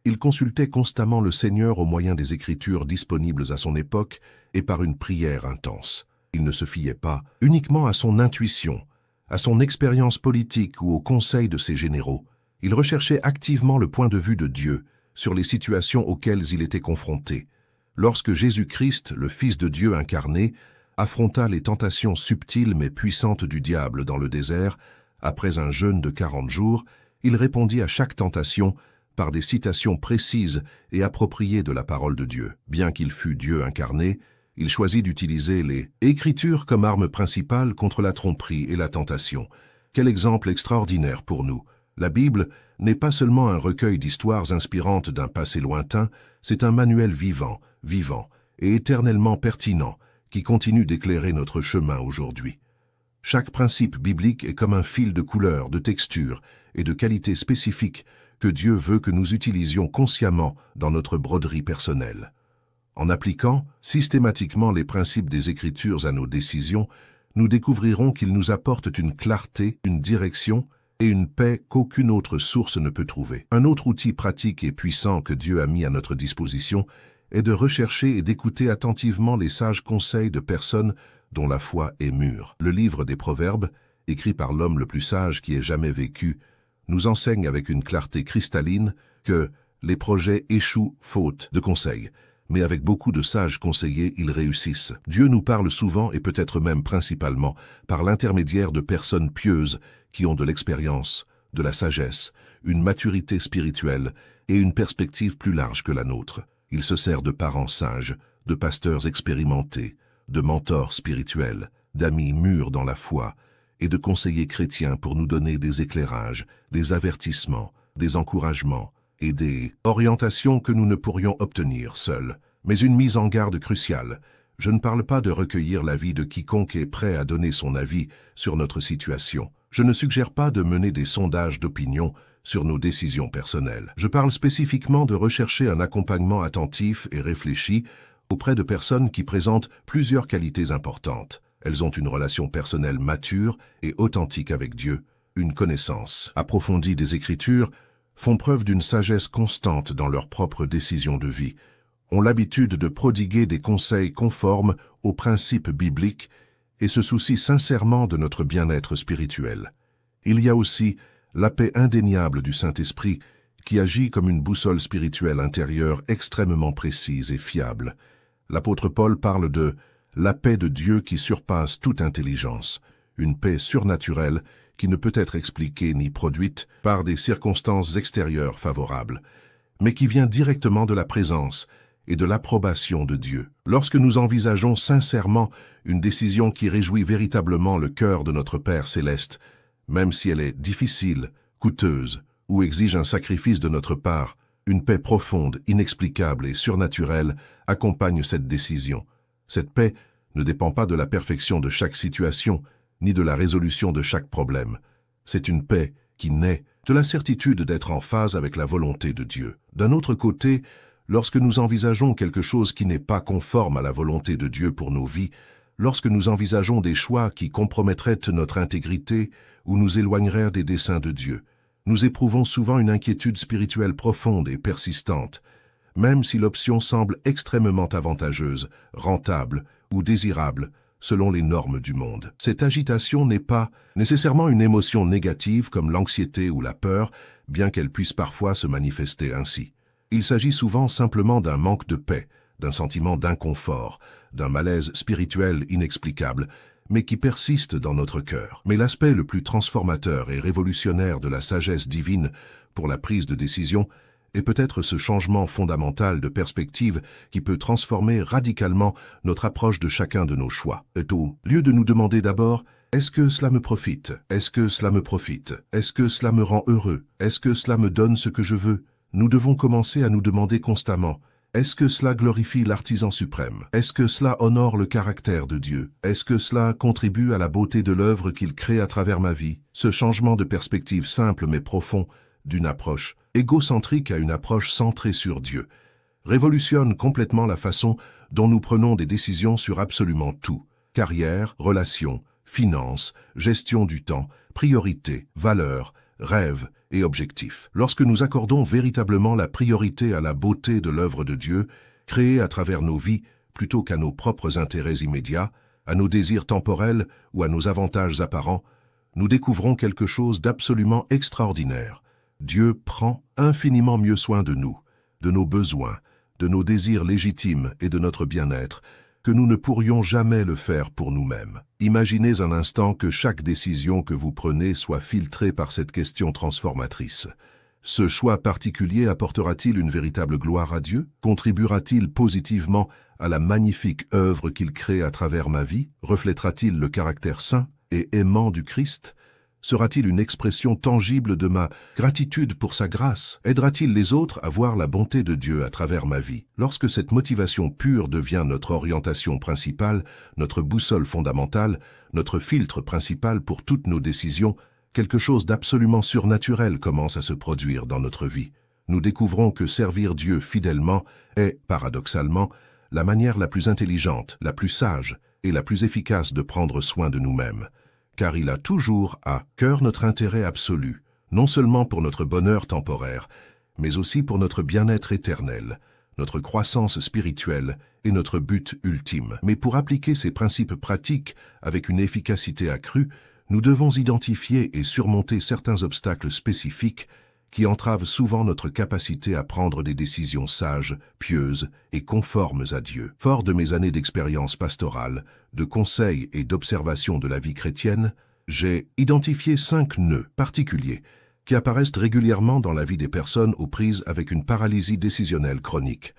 il consultait constamment le Seigneur au moyen des Écritures disponibles à son époque et par une prière intense. Il ne se fiait pas uniquement à son intuition, à son expérience politique ou au conseil de ses généraux. Il recherchait activement le point de vue de Dieu sur les situations auxquelles il était confronté. Lorsque Jésus-Christ, le Fils de Dieu incarné, affronta les tentations subtiles mais puissantes du diable dans le désert, après un jeûne de 40 jours, il répondit à chaque tentation par des citations précises et appropriées de la parole de Dieu. Bien qu'il fût Dieu incarné, il choisit d'utiliser les Écritures comme arme principale contre la tromperie et la tentation. Quel exemple extraordinaire pour nous! La Bible n'est pas seulement un recueil d'histoires inspirantes d'un passé lointain, c'est un manuel vivant et éternellement pertinent qui continue d'éclairer notre chemin aujourd'hui. Chaque principe biblique est comme un fil de couleur, de texture et de qualité spécifique que Dieu veut que nous utilisions consciemment dans notre broderie personnelle. En appliquant systématiquement les principes des Écritures à nos décisions, nous découvrirons qu'ils nous apportent une clarté, une direction et une paix qu'aucune autre source ne peut trouver. Un autre outil pratique et puissant que Dieu a mis à notre disposition est de rechercher et d'écouter attentivement les sages conseils de personnes dont la foi est mûre. Le livre des Proverbes, écrit par l'homme le plus sage qui ait jamais vécu, nous enseigne avec une clarté cristalline que les projets échouent faute de conseils, mais avec beaucoup de sages conseillers, ils réussissent. Dieu nous parle souvent et peut-être même principalement par l'intermédiaire de personnes pieuses qui ont de l'expérience, de la sagesse, une maturité spirituelle et une perspective plus large que la nôtre. Il se sert de parents sages, de pasteurs expérimentés, de mentors spirituels, d'amis mûrs dans la foi et de conseillers chrétiens pour nous donner des éclairages, des avertissements, des encouragements et des orientations que nous ne pourrions obtenir seuls. Mais une mise en garde cruciale. Je ne parle pas de recueillir l'avis de quiconque est prêt à donner son avis sur notre situation. Je ne suggère pas de mener des sondages d'opinion sur nos décisions personnelles. Je parle spécifiquement de rechercher un accompagnement attentif et réfléchi auprès de personnes qui présentent plusieurs qualités importantes. Elles ont une relation personnelle mature et authentique avec Dieu, une connaissance approfondie des Écritures, font preuve d'une sagesse constante dans leurs propres décisions de vie, ont l'habitude de prodiguer des conseils conformes aux principes bibliques et se soucient sincèrement de notre bien-être spirituel. Il y a aussi la paix indéniable du Saint-Esprit qui agit comme une boussole spirituelle intérieure extrêmement précise et fiable. L'apôtre Paul parle de la paix de Dieu qui surpasse toute intelligence, une paix surnaturelle qui ne peut être expliquée ni produite par des circonstances extérieures favorables, mais qui vient directement de la présence et de l'approbation de Dieu. Lorsque nous envisageons sincèrement une décision qui réjouit véritablement le cœur de notre Père céleste, même si elle est difficile, coûteuse ou exige un sacrifice de notre part, une paix profonde, inexplicable et surnaturelle accompagne cette décision. Cette paix ne dépend pas de la perfection de chaque situation, ni de la résolution de chaque problème. C'est une paix qui naît de la certitude d'être en phase avec la volonté de Dieu. D'un autre côté, lorsque nous envisageons quelque chose qui n'est pas conforme à la volonté de Dieu pour nos vies, lorsque nous envisageons des choix qui compromettraient notre intégrité ou nous éloigneraient des desseins de Dieu, nous éprouvons souvent une inquiétude spirituelle profonde et persistante, même si l'option semble extrêmement avantageuse, rentable ou désirable selon les normes du monde. Cette agitation n'est pas nécessairement une émotion négative comme l'anxiété ou la peur, bien qu'elle puisse parfois se manifester ainsi. Il s'agit souvent simplement d'un manque de paix, d'un sentiment d'inconfort, d'un malaise spirituel inexplicable, mais qui persiste dans notre cœur. Mais l'aspect le plus transformateur et révolutionnaire de la sagesse divine pour la prise de décision est peut-être ce changement fondamental de perspective qui peut transformer radicalement notre approche de chacun de nos choix. Au lieu de nous demander d'abord Est-ce que cela me profite? Est-ce que cela me profite? Est-ce que cela me rend heureux? Est-ce que cela me donne ce que je veux? Nous devons commencer à nous demander constamment, est-ce que cela glorifie l'artisan suprême? Est-ce que cela honore le caractère de Dieu? Est-ce que cela contribue à la beauté de l'œuvre qu'il crée à travers ma vie? Ce changement de perspective simple mais profond, d'une approche égocentrique à une approche centrée sur Dieu, révolutionne complètement la façon dont nous prenons des décisions sur absolument tout. Carrière, relations, finances, gestion du temps, priorités, valeurs, rêves et objectifs. Lorsque nous accordons véritablement la priorité à la beauté de l'œuvre de Dieu, créée à travers nos vies, plutôt qu'à nos propres intérêts immédiats, à nos désirs temporels ou à nos avantages apparents, nous découvrons quelque chose d'absolument extraordinaire. Dieu prend infiniment mieux soin de nous, de nos besoins, de nos désirs légitimes et de notre bien-être, que nous ne pourrions jamais le faire pour nous-mêmes. Imaginez un instant que chaque décision que vous prenez soit filtrée par cette question transformatrice. Ce choix particulier apportera-t-il une véritable gloire à Dieu? Contribuera-t-il positivement à la magnifique œuvre qu'il crée à travers ma vie? Reflètera-t-il le caractère saint et aimant du Christ? Sera-t-il une expression tangible de ma gratitude pour sa grâce? Aidera-t-il les autres à voir la bonté de Dieu à travers ma vie? Lorsque cette motivation pure devient notre orientation principale, notre boussole fondamentale, notre filtre principal pour toutes nos décisions, quelque chose d'absolument surnaturel commence à se produire dans notre vie. Nous découvrons que servir Dieu fidèlement est, paradoxalement, la manière la plus intelligente, la plus sage et la plus efficace de prendre soin de nous-mêmes. Car il a toujours à cœur notre intérêt absolu, non seulement pour notre bonheur temporaire, mais aussi pour notre bien-être éternel, notre croissance spirituelle et notre but ultime. Mais pour appliquer ces principes pratiques avec une efficacité accrue, nous devons identifier et surmonter certains obstacles spécifiques qui entravent souvent notre capacité à prendre des décisions sages, pieuses et conformes à Dieu. Fort de mes années d'expérience pastorale, de conseils et d'observation de la vie chrétienne, j'ai identifié 5 nœuds particuliers qui apparaissent régulièrement dans la vie des personnes aux prises avec une paralysie décisionnelle chronique.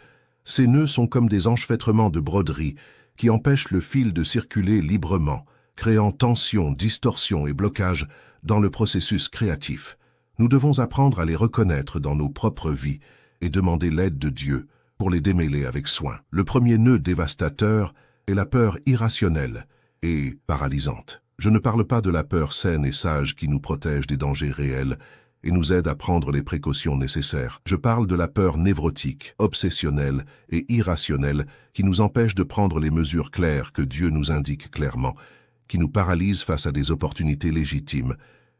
Ces nœuds sont comme des enchevêtrements de broderie qui empêchent le fil de circuler librement, créant tension, distorsion et blocage dans le processus créatif. Nous devons apprendre à les reconnaître dans nos propres vies et demander l'aide de Dieu pour les démêler avec soin. Le premier nœud dévastateur est la peur irrationnelle et paralysante. Je ne parle pas de la peur saine et sage qui nous protège des dangers réels et nous aide à prendre les précautions nécessaires. Je parle de la peur névrotique, obsessionnelle et irrationnelle qui nous empêche de prendre les mesures claires que Dieu nous indique clairement, qui nous paralyse face à des opportunités légitimes,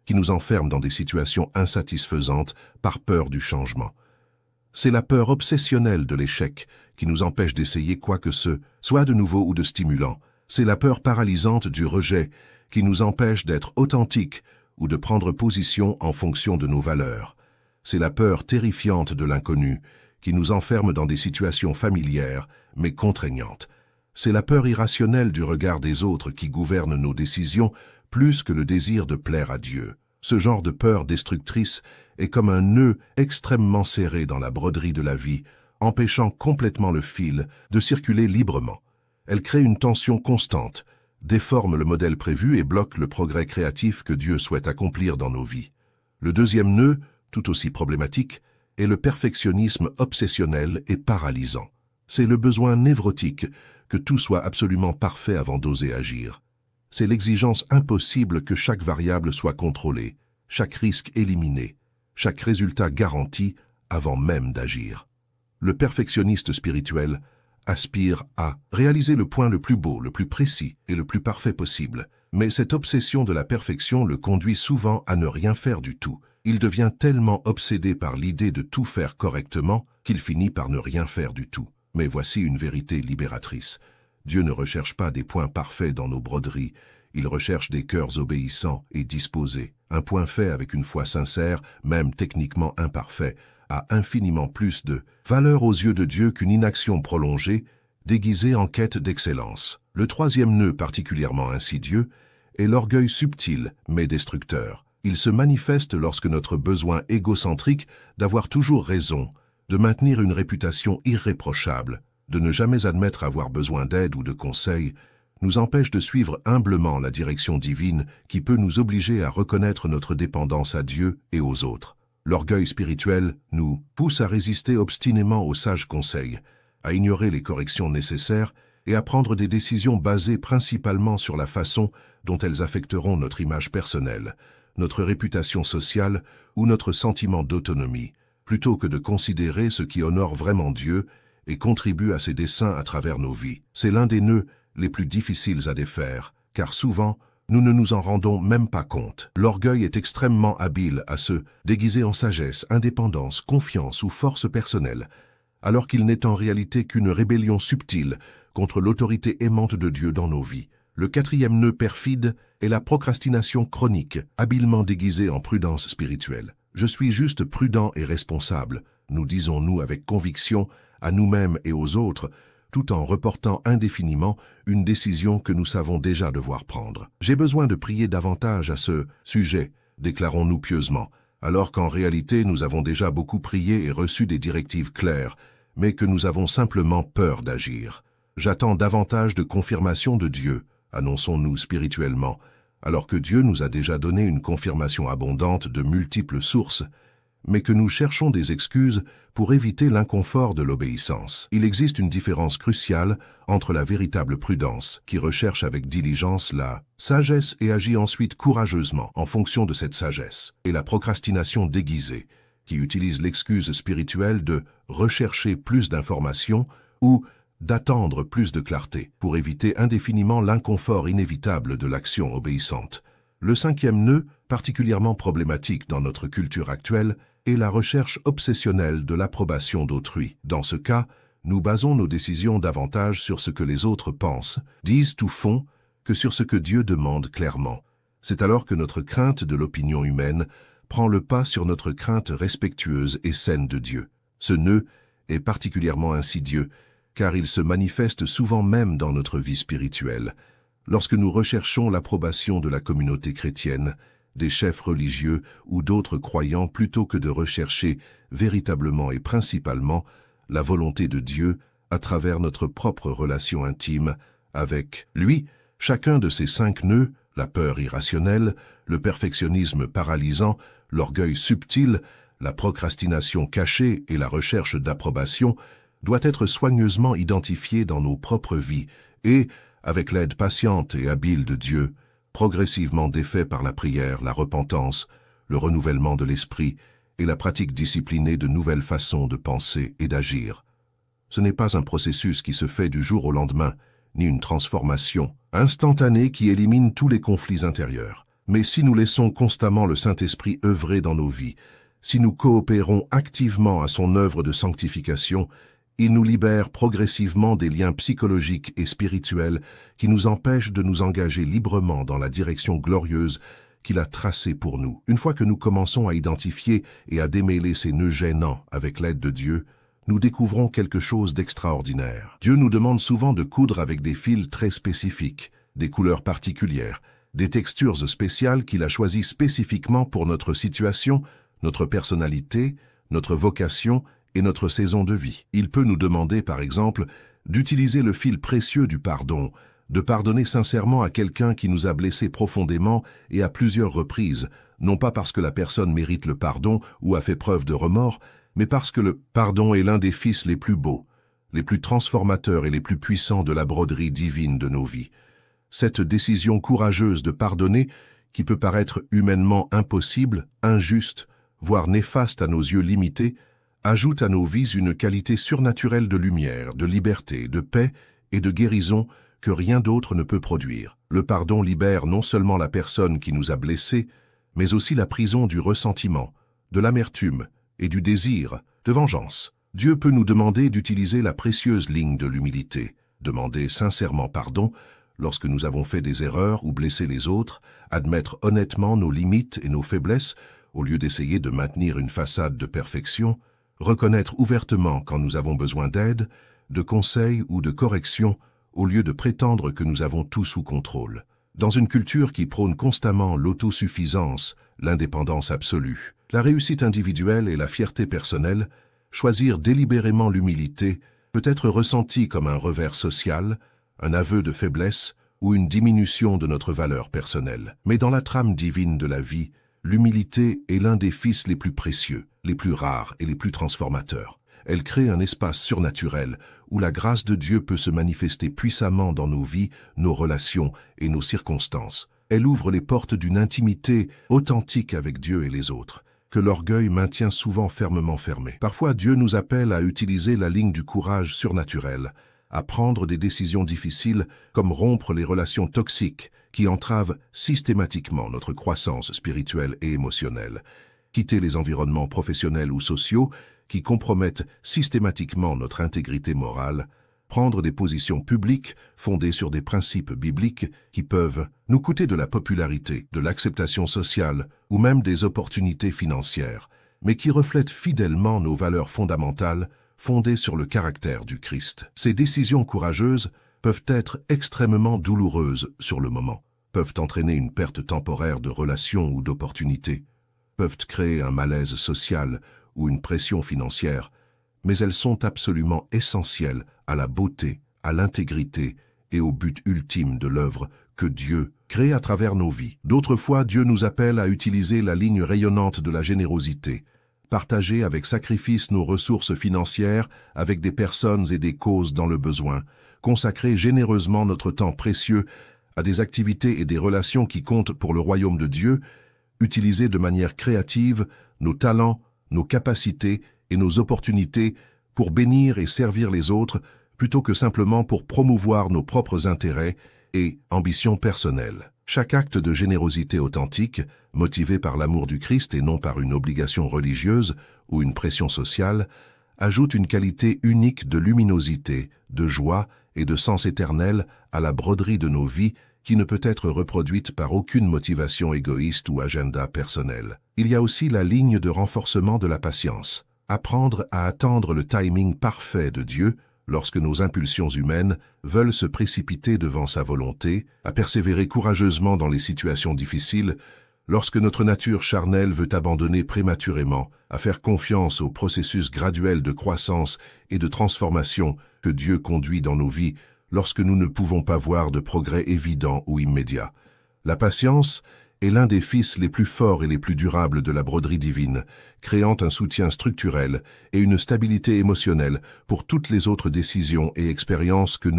qui nous enferme dans des situations insatisfaisantes par peur du changement. C'est la peur obsessionnelle de l'échec qui nous empêche d'essayer quoi que ce soit de nouveau ou de stimulant. C'est la peur paralysante du rejet qui nous empêche d'être authentiques ou de prendre position en fonction de nos valeurs. C'est la peur terrifiante de l'inconnu qui nous enferme dans des situations familières mais contraignantes. C'est la peur irrationnelle du regard des autres qui gouverne nos décisions plus que le désir de plaire à Dieu. Ce genre de peur destructrice est comme un nœud extrêmement serré dans la broderie de la vie, empêchant complètement le fil de circuler librement. Elle crée une tension constante, déforme le modèle prévu et bloque le progrès créatif que Dieu souhaite accomplir dans nos vies. Le deuxième nœud, tout aussi problématique, est le perfectionnisme obsessionnel et paralysant. C'est le besoin névrotique que tout soit absolument parfait avant d'oser agir. C'est l'exigence impossible que chaque variable soit contrôlée, chaque risque éliminé, chaque résultat garanti avant même d'agir. Le perfectionniste spirituel aspire à réaliser le point le plus beau, le plus précis et le plus parfait possible. Mais cette obsession de la perfection le conduit souvent à ne rien faire du tout. Il devient tellement obsédé par l'idée de tout faire correctement qu'il finit par ne rien faire du tout. Mais voici une vérité libératrice. Dieu ne recherche pas des points parfaits dans nos broderies, il recherche des cœurs obéissants et disposés. Un point fait avec une foi sincère, même techniquement imparfait, a infiniment plus de valeur aux yeux de Dieu qu'une inaction prolongée, déguisée en quête d'excellence. Le troisième nœud particulièrement insidieux est l'orgueil subtil mais destructeur. Il se manifeste lorsque notre besoin égocentrique d'avoir toujours raison, de maintenir une réputation irréprochable, de ne jamais admettre avoir besoin d'aide ou de conseils, nous empêche de suivre humblement la direction divine qui peut nous obliger à reconnaître notre dépendance à Dieu et aux autres. L'orgueil spirituel nous pousse à résister obstinément aux sages conseils, à ignorer les corrections nécessaires et à prendre des décisions basées principalement sur la façon dont elles affecteront notre image personnelle, notre réputation sociale ou notre sentiment d'autonomie, plutôt que de considérer ce qui honore vraiment Dieu et contribue à ses desseins à travers nos vies. C'est l'un des nœuds les plus difficiles à défaire, car souvent, nous ne nous en rendons même pas compte. L'orgueil est extrêmement habile à se déguiser en sagesse, indépendance, confiance ou force personnelle, alors qu'il n'est en réalité qu'une rébellion subtile contre l'autorité aimante de Dieu dans nos vies. Le quatrième nœud perfide est la procrastination chronique, habilement déguisée en prudence spirituelle. Je suis juste prudent et responsable, nous disons-nous avec conviction à nous-mêmes et aux autres, tout en reportant indéfiniment une décision que nous savons déjà devoir prendre. J'ai besoin de prier davantage à ce sujet, déclarons-nous pieusement, alors qu'en réalité nous avons déjà beaucoup prié et reçu des directives claires, mais que nous avons simplement peur d'agir. J'attends davantage de confirmation de Dieu, annonçons-nous spirituellement, alors que Dieu nous a déjà donné une confirmation abondante de multiples sources, mais que nous cherchons des excuses pour éviter l'inconfort de l'obéissance. Il existe une différence cruciale entre la véritable prudence, qui recherche avec diligence la sagesse et agit ensuite courageusement en fonction de cette sagesse, et la procrastination déguisée, qui utilise l'excuse spirituelle de rechercher plus d'informations ou d'attendre plus de clarté pour éviter indéfiniment l'inconfort inévitable de l'action obéissante. Le cinquième nœud, particulièrement problématique dans notre culture actuelle, est la recherche obsessionnelle de l'approbation d'autrui. Dans ce cas, nous basons nos décisions davantage sur ce que les autres pensent, disent ou font, que sur ce que Dieu demande clairement. C'est alors que notre crainte de l'opinion humaine prend le pas sur notre crainte respectueuse et saine de Dieu. Ce nœud est particulièrement insidieux, car il se manifeste souvent même dans notre vie spirituelle. Lorsque nous recherchons l'approbation de la communauté chrétienne, des chefs religieux ou d'autres croyants plutôt que de rechercher véritablement et principalement la volonté de Dieu à travers notre propre relation intime avec lui, chacun de ces 5 nœuds, la peur irrationnelle, le perfectionnisme paralysant, l'orgueil subtil, la procrastination cachée et la recherche d'approbation, doit être soigneusement identifié dans nos propres vies et, avec l'aide patiente et habile de Dieu, progressivement défait par la prière, la repentance, le renouvellement de l'esprit et la pratique disciplinée de nouvelles façons de penser et d'agir. Ce n'est pas un processus qui se fait du jour au lendemain, ni une transformation instantanée qui élimine tous les conflits intérieurs. Mais si nous laissons constamment le Saint-Esprit œuvrer dans nos vies, si nous coopérons activement à son œuvre de sanctification, il nous libère progressivement des liens psychologiques et spirituels qui nous empêchent de nous engager librement dans la direction glorieuse qu'il a tracée pour nous. Une fois que nous commençons à identifier et à démêler ces nœuds gênants avec l'aide de Dieu, nous découvrons quelque chose d'extraordinaire. Dieu nous demande souvent de coudre avec des fils très spécifiques, des couleurs particulières, des textures spéciales qu'il a choisies spécifiquement pour notre situation, notre personnalité, notre vocation et notre saison de vie. Il peut nous demander, par exemple, d'utiliser le fil précieux du pardon, de pardonner sincèrement à quelqu'un qui nous a blessés profondément et à plusieurs reprises, non pas parce que la personne mérite le pardon ou a fait preuve de remords, mais parce que le pardon est l'un des fils les plus beaux, les plus transformateurs et les plus puissants de la broderie divine de nos vies. Cette décision courageuse de pardonner, qui peut paraître humainement impossible, injuste, voire néfaste à nos yeux limités, ajoute à nos vies une qualité surnaturelle de lumière, de liberté, de paix et de guérison que rien d'autre ne peut produire. Le pardon libère non seulement la personne qui nous a blessés, mais aussi la prison du ressentiment, de l'amertume et du désir de vengeance. Dieu peut nous demander d'utiliser la précieuse ligne de l'humilité, demander sincèrement pardon lorsque nous avons fait des erreurs ou blessé les autres, admettre honnêtement nos limites et nos faiblesses au lieu d'essayer de maintenir une façade de perfection, reconnaître ouvertement quand nous avons besoin d'aide, de conseils ou de correction, au lieu de prétendre que nous avons tout sous contrôle. Dans une culture qui prône constamment l'autosuffisance, l'indépendance absolue, la réussite individuelle et la fierté personnelle, choisir délibérément l'humilité peut être ressenti comme un revers social, un aveu de faiblesse ou une diminution de notre valeur personnelle. Mais dans la trame divine de la vie, l'humilité est l'un des fils les plus précieux, les plus rares et les plus transformateurs. Elle crée un espace surnaturel où la grâce de Dieu peut se manifester puissamment dans nos vies, nos relations et nos circonstances. Elle ouvre les portes d'une intimité authentique avec Dieu et les autres, que l'orgueil maintient souvent fermement fermée. Parfois, Dieu nous appelle à utiliser la ligne du courage surnaturel, à prendre des décisions difficiles comme rompre les relations toxiques qui entravent systématiquement notre croissance spirituelle et émotionnelle, quitter les environnements professionnels ou sociaux qui compromettent systématiquement notre intégrité morale, prendre des positions publiques fondées sur des principes bibliques qui peuvent nous coûter de la popularité, de l'acceptation sociale ou même des opportunités financières, mais qui reflètent fidèlement nos valeurs fondamentales fondées sur le caractère du Christ. Ces décisions courageuses peuvent être extrêmement douloureuses sur le moment, peuvent entraîner une perte temporaire de relations ou d'opportunités, peuvent créer un malaise social ou une pression financière, mais elles sont absolument essentielles à la beauté, à l'intégrité et au but ultime de l'œuvre que Dieu crée à travers nos vies. D'autres fois, Dieu nous appelle à utiliser la ligne rayonnante de la générosité, partager avec sacrifice nos ressources financières avec des personnes et des causes dans le besoin, consacrer généreusement notre temps précieux à des activités et des relations qui comptent pour le royaume de Dieu, utiliser de manière créative nos talents, nos capacités et nos opportunités pour bénir et servir les autres plutôt que simplement pour promouvoir nos propres intérêts et ambitions personnelles. Chaque acte de générosité authentique, motivé par l'amour du Christ et non par une obligation religieuse ou une pression sociale, ajoute une qualité unique de luminosité, de joie et de sens éternel à la broderie de nos vies qui ne peut être reproduite par aucune motivation égoïste ou agenda personnel. Il y a aussi la ligne de renforcement de la patience. Apprendre à attendre le timing parfait de Dieu lorsque nos impulsions humaines veulent se précipiter devant sa volonté, à persévérer courageusement dans les situations difficiles, lorsque notre nature charnelle veut abandonner prématurément, à faire confiance au processus graduel de croissance et de transformation que Dieu conduit dans nos vies lorsque nous ne pouvons pas voir de progrès évident ou immédiat. La patience est l'un des fils les plus forts et les plus durables de la broderie divine, créant un soutien structurel et une stabilité émotionnelle pour toutes les autres décisions et expériences que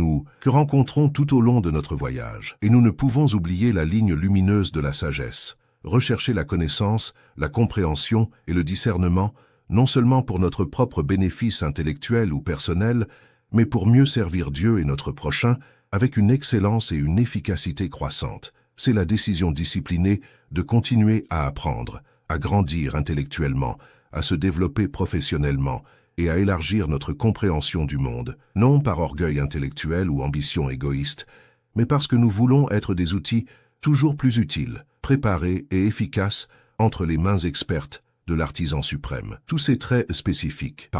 rencontrons tout au long de notre voyage. Et nous ne pouvons oublier la ligne lumineuse de la sagesse. Rechercher la connaissance, la compréhension et le discernement, non seulement pour notre propre bénéfice intellectuel ou personnel, mais pour mieux servir Dieu et notre prochain avec une excellence et une efficacité croissantes. C'est la décision disciplinée de continuer à apprendre, à grandir intellectuellement, à se développer professionnellement et à élargir notre compréhension du monde, non par orgueil intellectuel ou ambition égoïste, mais parce que nous voulons être des outils toujours plus utiles, préparés et efficaces entre les mains expertes de l'artisan suprême. Tous ces traits spécifiques,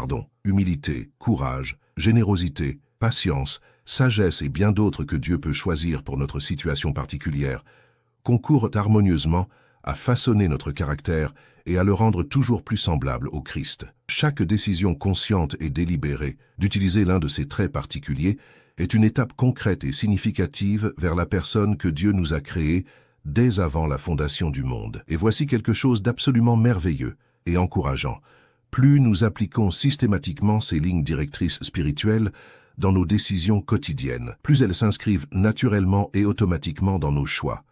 humilité, courage, générosité, patience, sagesse et bien d'autres que Dieu peut choisir pour notre situation particulière, concourent harmonieusement à façonner notre caractère et à le rendre toujours plus semblable au Christ. Chaque décision consciente et délibérée d'utiliser l'un de ces traits particuliers est une étape concrète et significative vers la personne que Dieu nous a créée dès avant la fondation du monde. Et voici quelque chose d'absolument merveilleux et encourageant. Plus nous appliquons systématiquement ces lignes directrices spirituelles dans nos décisions quotidiennes, plus elles s'inscrivent naturellement et automatiquement dans nos choix.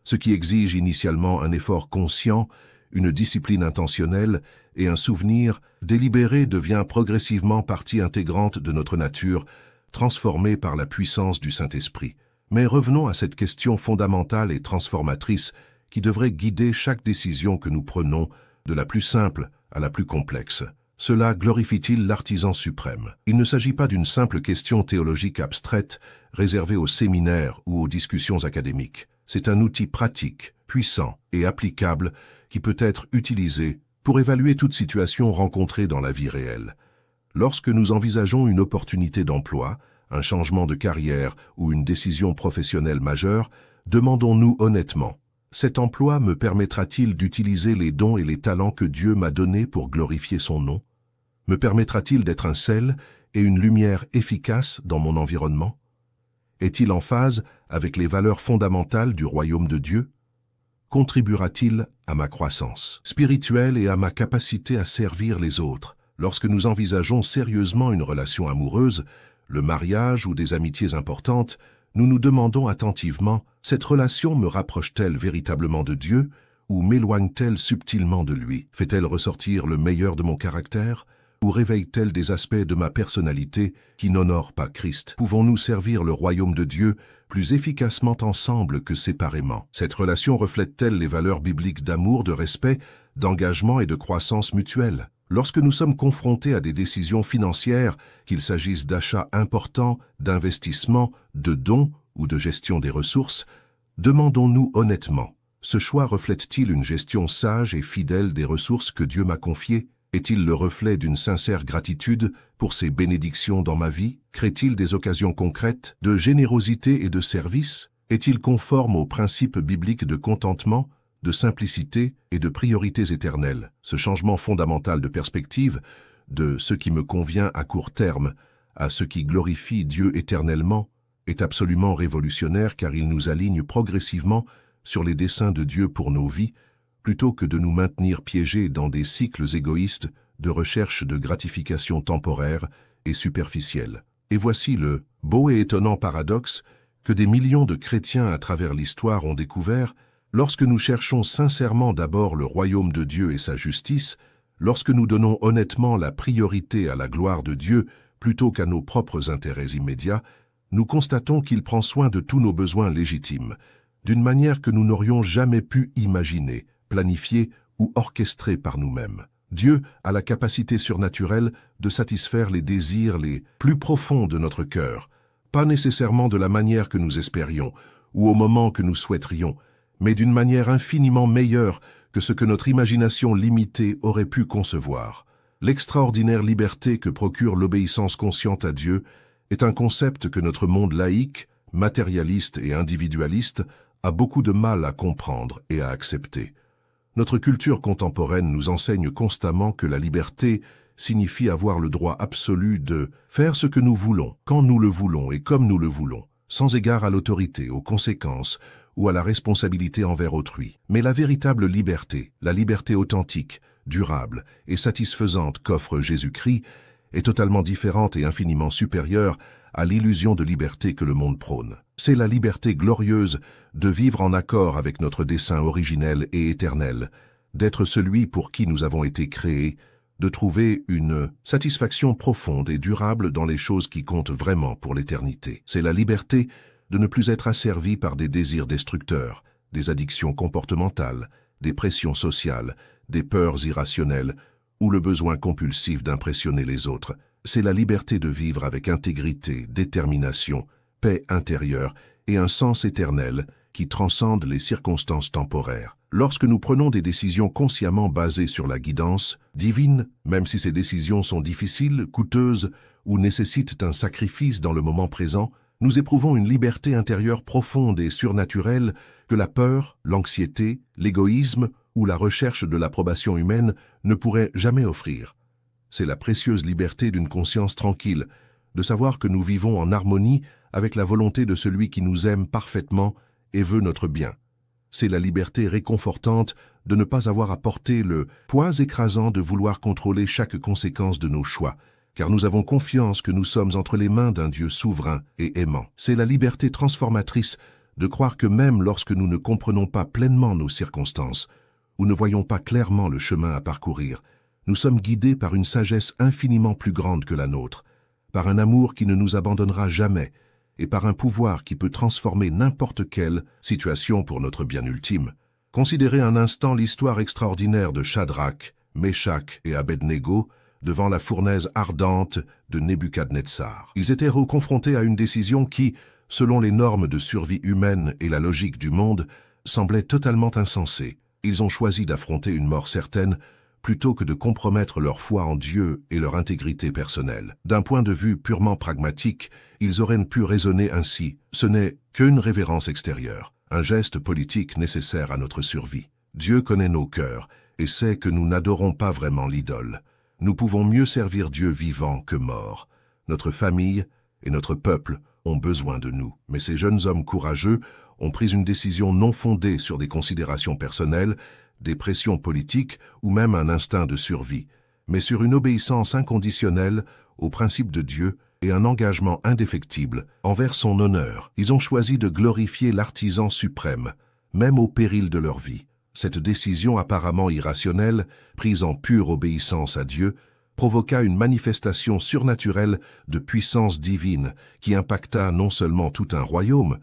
Ce qui exige initialement un effort conscient, une discipline intentionnelle et un souvenir délibéré devient progressivement partie intégrante de notre nature, transformée par la puissance du Saint-Esprit. Mais revenons à cette question fondamentale et transformatrice qui devrait guider chaque décision que nous prenons, de la plus simple à la plus complexe. Cela glorifie-t-il l'artisan suprême? Il ne s'agit pas d'une simple question théologique abstraite réservée aux séminaires ou aux discussions académiques. C'est un outil pratique, puissant et applicable qui peut être utilisé pour évaluer toute situation rencontrée dans la vie réelle. Lorsque nous envisageons une opportunité d'emploi, un changement de carrière ou une décision professionnelle majeure, demandons-nous honnêtement: cet emploi me permettra-t-il d'utiliser les dons et les talents que Dieu m'a donnés pour glorifier son nom? Me permettra-t-il d'être un sel et une lumière efficace dans mon environnement? Est-il en phase avec les valeurs fondamentales du royaume de Dieu? Contribuera-t-il à ma croissance spirituelle et à ma capacité à servir les autres? Lorsque nous envisageons sérieusement une relation amoureuse, le mariage ou des amitiés importantes, nous nous demandons attentivement, cette relation me rapproche-t-elle véritablement de Dieu ou m'éloigne-t-elle subtilement de lui? Fait-elle ressortir le meilleur de mon caractère ou réveille-t-elle des aspects de ma personnalité qui n'honorent pas Christ? Pouvons-nous servir le royaume de Dieu plus efficacement ensemble que séparément? Cette relation reflète-t-elle les valeurs bibliques d'amour, de respect, d'engagement et de croissance mutuelle? Lorsque nous sommes confrontés à des décisions financières, qu'il s'agisse d'achats importants, d'investissements, de dons ou de gestion des ressources, demandons-nous honnêtement, ce choix reflète-t-il une gestion sage et fidèle des ressources que Dieu m'a confiées? Est-il le reflet d'une sincère gratitude pour ses bénédictions dans ma vie? Crée-t-il des occasions concrètes de générosité et de service? Est-il conforme aux principes bibliques de contentement, de simplicité et de priorités éternelles? Ce changement fondamental de perspective, de ce qui me convient à court terme à ce qui glorifie Dieu éternellement, est absolument révolutionnaire car il nous aligne progressivement sur les desseins de Dieu pour nos vies, plutôt que de nous maintenir piégés dans des cycles égoïstes de recherche de gratification temporaire et superficielle. Et voici le beau et étonnant paradoxe que des millions de chrétiens à travers l'histoire ont découvert. Lorsque nous cherchons sincèrement d'abord le royaume de Dieu et sa justice, lorsque nous donnons honnêtement la priorité à la gloire de Dieu plutôt qu'à nos propres intérêts immédiats, nous constatons qu'il prend soin de tous nos besoins légitimes, d'une manière que nous n'aurions jamais pu imaginer, planifier ou orchestrer par nous-mêmes. Dieu a la capacité surnaturelle de satisfaire les désirs les plus profonds de notre cœur, pas nécessairement de la manière que nous espérions ou au moment que nous souhaiterions, mais d'une manière infiniment meilleure que ce que notre imagination limitée aurait pu concevoir. L'extraordinaire liberté que procure l'obéissance consciente à Dieu est un concept que notre monde laïque, matérialiste et individualiste a beaucoup de mal à comprendre et à accepter. Notre culture contemporaine nous enseigne constamment que la liberté signifie avoir le droit absolu de faire ce que nous voulons, quand nous le voulons et comme nous le voulons, sans égard à l'autorité, aux conséquences ou à la responsabilité envers autrui. Mais la véritable liberté, la liberté authentique, durable et satisfaisante qu'offre Jésus-Christ, est totalement différente et infiniment supérieure à l'illusion de liberté que le monde prône. C'est la liberté glorieuse de vivre en accord avec notre dessein originel et éternel, d'être celui pour qui nous avons été créés, de trouver une satisfaction profonde et durable dans les choses qui comptent vraiment pour l'éternité. C'est la liberté de ne plus être asservi par des désirs destructeurs, des addictions comportementales, des pressions sociales, des peurs irrationnelles ou le besoin compulsif d'impressionner les autres. C'est la liberté de vivre avec intégrité, détermination, paix intérieure et un sens éternel qui transcende les circonstances temporaires. Lorsque nous prenons des décisions consciemment basées sur la guidance divine, même si ces décisions sont difficiles, coûteuses ou nécessitent un sacrifice dans le moment présent, nous éprouvons une liberté intérieure profonde et surnaturelle que la peur, l'anxiété, l'égoïsme ou la recherche de l'approbation humaine ne pourraient jamais offrir. C'est la précieuse liberté d'une conscience tranquille, de savoir que nous vivons en harmonie avec la volonté de celui qui nous aime parfaitement et veut notre bien. C'est la liberté réconfortante de ne pas avoir à porter le poids écrasant de vouloir contrôler chaque conséquence de nos choix, car nous avons confiance que nous sommes entre les mains d'un Dieu souverain et aimant. C'est la liberté transformatrice de croire que même lorsque nous ne comprenons pas pleinement nos circonstances, ou ne voyons pas clairement le chemin à parcourir, nous sommes guidés par une sagesse infiniment plus grande que la nôtre, par un amour qui ne nous abandonnera jamais, et par un pouvoir qui peut transformer n'importe quelle situation pour notre bien ultime. Considérez un instant l'histoire extraordinaire de Shadrach, Meshach et Abednego devant la fournaise ardente de Nebuchadnezzar. Ils étaient confrontés à une décision qui, selon les normes de survie humaine et la logique du monde, semblait totalement insensée. Ils ont choisi d'affronter une mort certaine plutôt que de compromettre leur foi en Dieu et leur intégrité personnelle. D'un point de vue purement pragmatique, ils auraient pu raisonner ainsi. Ce n'est qu'une révérence extérieure, un geste politique nécessaire à notre survie. Dieu connaît nos cœurs et sait que nous n'adorons pas vraiment l'idole. Nous pouvons mieux servir Dieu vivant que mort. Notre famille et notre peuple ont besoin de nous. Mais ces jeunes hommes courageux ont pris une décision non fondée sur des considérations personnelles, des pressions politiques ou même un instinct de survie, mais sur une obéissance inconditionnelle aux principes de Dieu et un engagement indéfectible envers son honneur. Ils ont choisi de glorifier l'artisan suprême, même au péril de leur vie. Cette décision apparemment irrationnelle, prise en pure obéissance à Dieu, provoqua une manifestation surnaturelle de puissance divine qui impacta non seulement tout un royaume,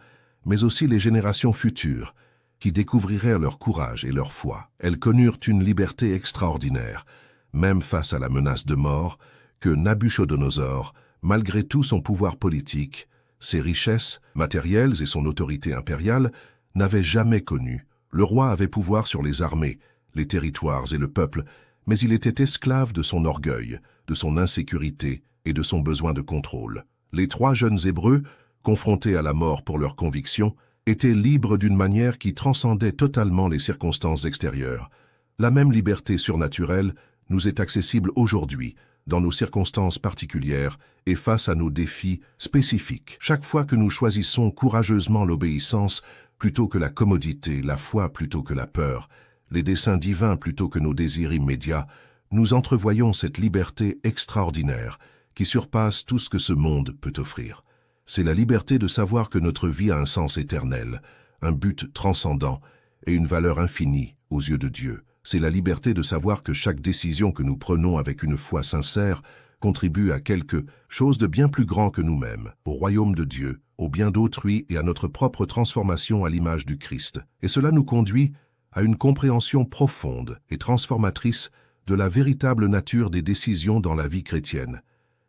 mais aussi les générations futures, qui découvrirent leur courage et leur foi. Elles connurent une liberté extraordinaire, même face à la menace de mort, que Nabuchodonosor, malgré tout son pouvoir politique, ses richesses matérielles et son autorité impériale, n'avait jamais connu. Le roi avait pouvoir sur les armées, les territoires et le peuple, mais il était esclave de son orgueil, de son insécurité et de son besoin de contrôle. Les 3 jeunes Hébreux, confrontés à la mort pour leurs convictions, étaient libres d'une manière qui transcendait totalement les circonstances extérieures. La même liberté surnaturelle nous est accessible aujourd'hui, dans nos circonstances particulières et face à nos défis spécifiques. Chaque fois que nous choisissons courageusement l'obéissance plutôt que la commodité, la foi plutôt que la peur, les desseins divins plutôt que nos désirs immédiats, nous entrevoyons cette liberté extraordinaire qui surpasse tout ce que ce monde peut offrir. C'est la liberté de savoir que notre vie a un sens éternel, un but transcendant et une valeur infinie aux yeux de Dieu. C'est la liberté de savoir que chaque décision que nous prenons avec une foi sincère contribue à quelque chose de bien plus grand que nous-mêmes, au royaume de Dieu, au bien d'autrui et à notre propre transformation à l'image du Christ. Et cela nous conduit à une compréhension profonde et transformatrice de la véritable nature des décisions dans la vie chrétienne.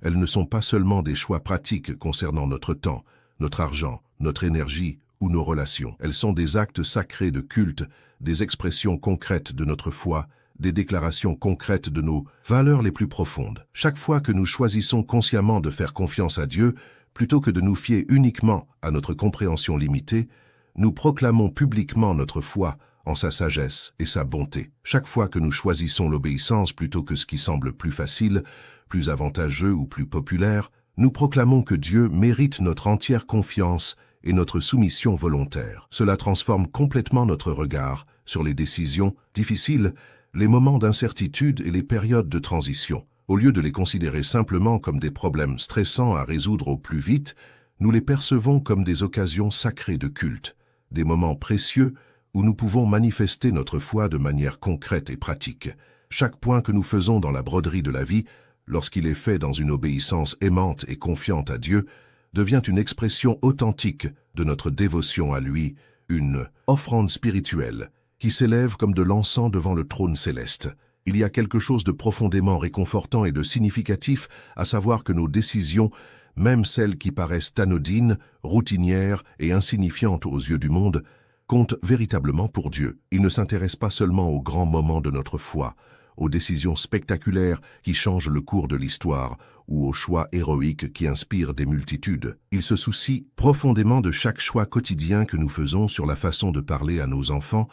Elles ne sont pas seulement des choix pratiques concernant notre temps, notre argent, notre énergie ou nos relations. Elles sont des actes sacrés de culte, des expressions concrètes de notre foi, des déclarations concrètes de nos valeurs les plus profondes. Chaque fois que nous choisissons consciemment de faire confiance à Dieu, plutôt que de nous fier uniquement à notre compréhension limitée, nous proclamons publiquement notre foi en sa sagesse et sa bonté. Chaque fois que nous choisissons l'obéissance plutôt que ce qui semble plus facile, plus avantageux ou plus populaire, nous proclamons que Dieu mérite notre entière confiance et notre soumission volontaire. Cela transforme complètement notre regard sur les décisions difficiles, les moments d'incertitude et les périodes de transition. Au lieu de les considérer simplement comme des problèmes stressants à résoudre au plus vite, nous les percevons comme des occasions sacrées de culte, des moments précieux où nous pouvons manifester notre foi de manière concrète et pratique. Chaque point que nous faisons dans la broderie de la vie, lorsqu'il est fait dans une obéissance aimante et confiante à Dieu, devient une expression authentique de notre dévotion à lui, une offrande spirituelle qui s'élève comme de l'encens devant le trône céleste. Il y a quelque chose de profondément réconfortant et de significatif à savoir que nos décisions, même celles qui paraissent anodines, routinières et insignifiantes aux yeux du monde, comptent véritablement pour Dieu. Il ne s'intéresse pas seulement aux grands moments de notre foi, aux décisions spectaculaires qui changent le cours de l'histoire ou aux choix héroïques qui inspirent des multitudes. Il se soucie profondément de chaque choix quotidien que nous faisons sur la façon de parler à nos enfants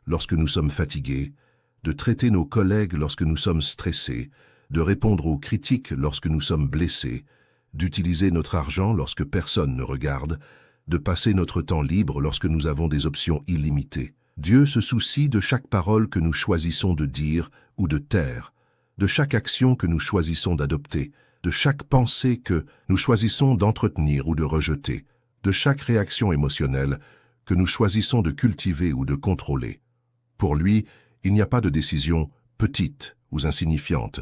lorsque nous sommes fatigués, de traiter nos collègues lorsque nous sommes stressés, de répondre aux critiques lorsque nous sommes blessés, d'utiliser notre argent lorsque personne ne regarde, de passer notre temps libre lorsque nous avons des options illimitées. Dieu se soucie de chaque parole que nous choisissons de dire ou de taire, de chaque action que nous choisissons d'adopter, de chaque pensée que nous choisissons d'entretenir ou de rejeter, de chaque réaction émotionnelle que nous choisissons de cultiver ou de contrôler. Pour lui, il n'y a pas de décisions petites ou insignifiantes.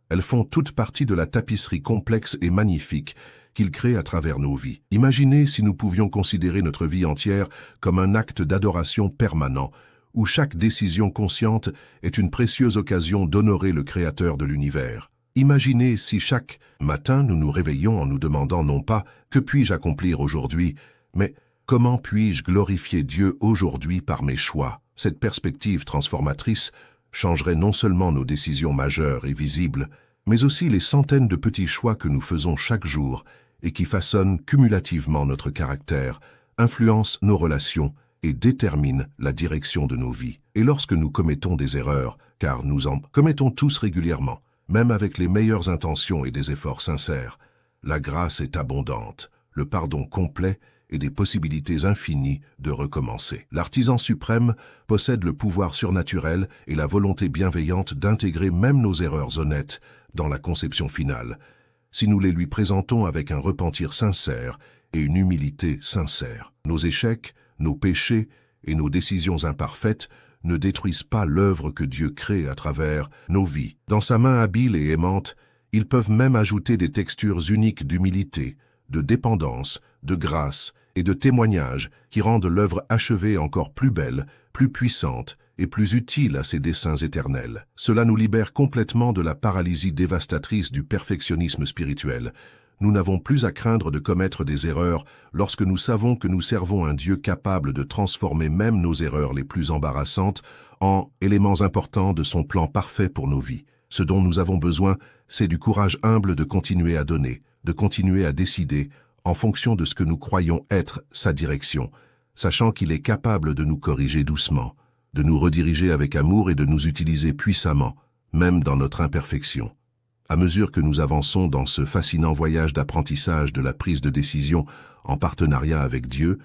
Elles font toute partie de la tapisserie complexe et magnifique qu'il crée à travers nos vies. Imaginez si nous pouvions considérer notre vie entière comme un acte d'adoration permanent, où chaque décision consciente est une précieuse occasion d'honorer le Créateur de l'univers. Imaginez si chaque matin nous nous réveillons en nous demandant non pas « que puis-je accomplir aujourd'hui ?» mais « comment puis-je glorifier Dieu aujourd'hui par mes choix ?» Cette perspective transformatrice changerait non seulement nos décisions majeures et visibles, mais aussi les centaines de petits choix que nous faisons chaque jour et qui façonnent cumulativement notre caractère, influencent nos relations et déterminent la direction de nos vies. Et lorsque nous commettons des erreurs, car nous en commettons tous régulièrement, même avec les meilleures intentions et des efforts sincères, la grâce est abondante, le pardon complet et des possibilités infinies de recommencer. L'artisan suprême possède le pouvoir surnaturel et la volonté bienveillante d'intégrer même nos erreurs honnêtes dans la conception finale, si nous les lui présentons avec un repentir sincère et une humilité sincère. Nos échecs, nos péchés et nos décisions imparfaites ne détruisent pas l'œuvre que Dieu crée à travers nos vies. Dans sa main habile et aimante, ils peuvent même ajouter des textures uniques d'humilité, de dépendance, de grâce et de témoignage qui rendent l'œuvre achevée encore plus belle, plus puissante et plus utile à ses desseins éternels. Cela nous libère complètement de la paralysie dévastatrice du perfectionnisme spirituel. Nous n'avons plus à craindre de commettre des erreurs lorsque nous savons que nous servons un Dieu capable de transformer même nos erreurs les plus embarrassantes en éléments importants de son plan parfait pour nos vies. Ce dont nous avons besoin, c'est du courage humble de continuer à donner, de continuer à décider en fonction de ce que nous croyons être sa direction, sachant qu'il est capable de nous corriger doucement, de nous rediriger avec amour et de nous utiliser puissamment, même dans notre imperfection. À mesure que nous avançons dans ce fascinant voyage d'apprentissage de la prise de décision en partenariat avec Dieu,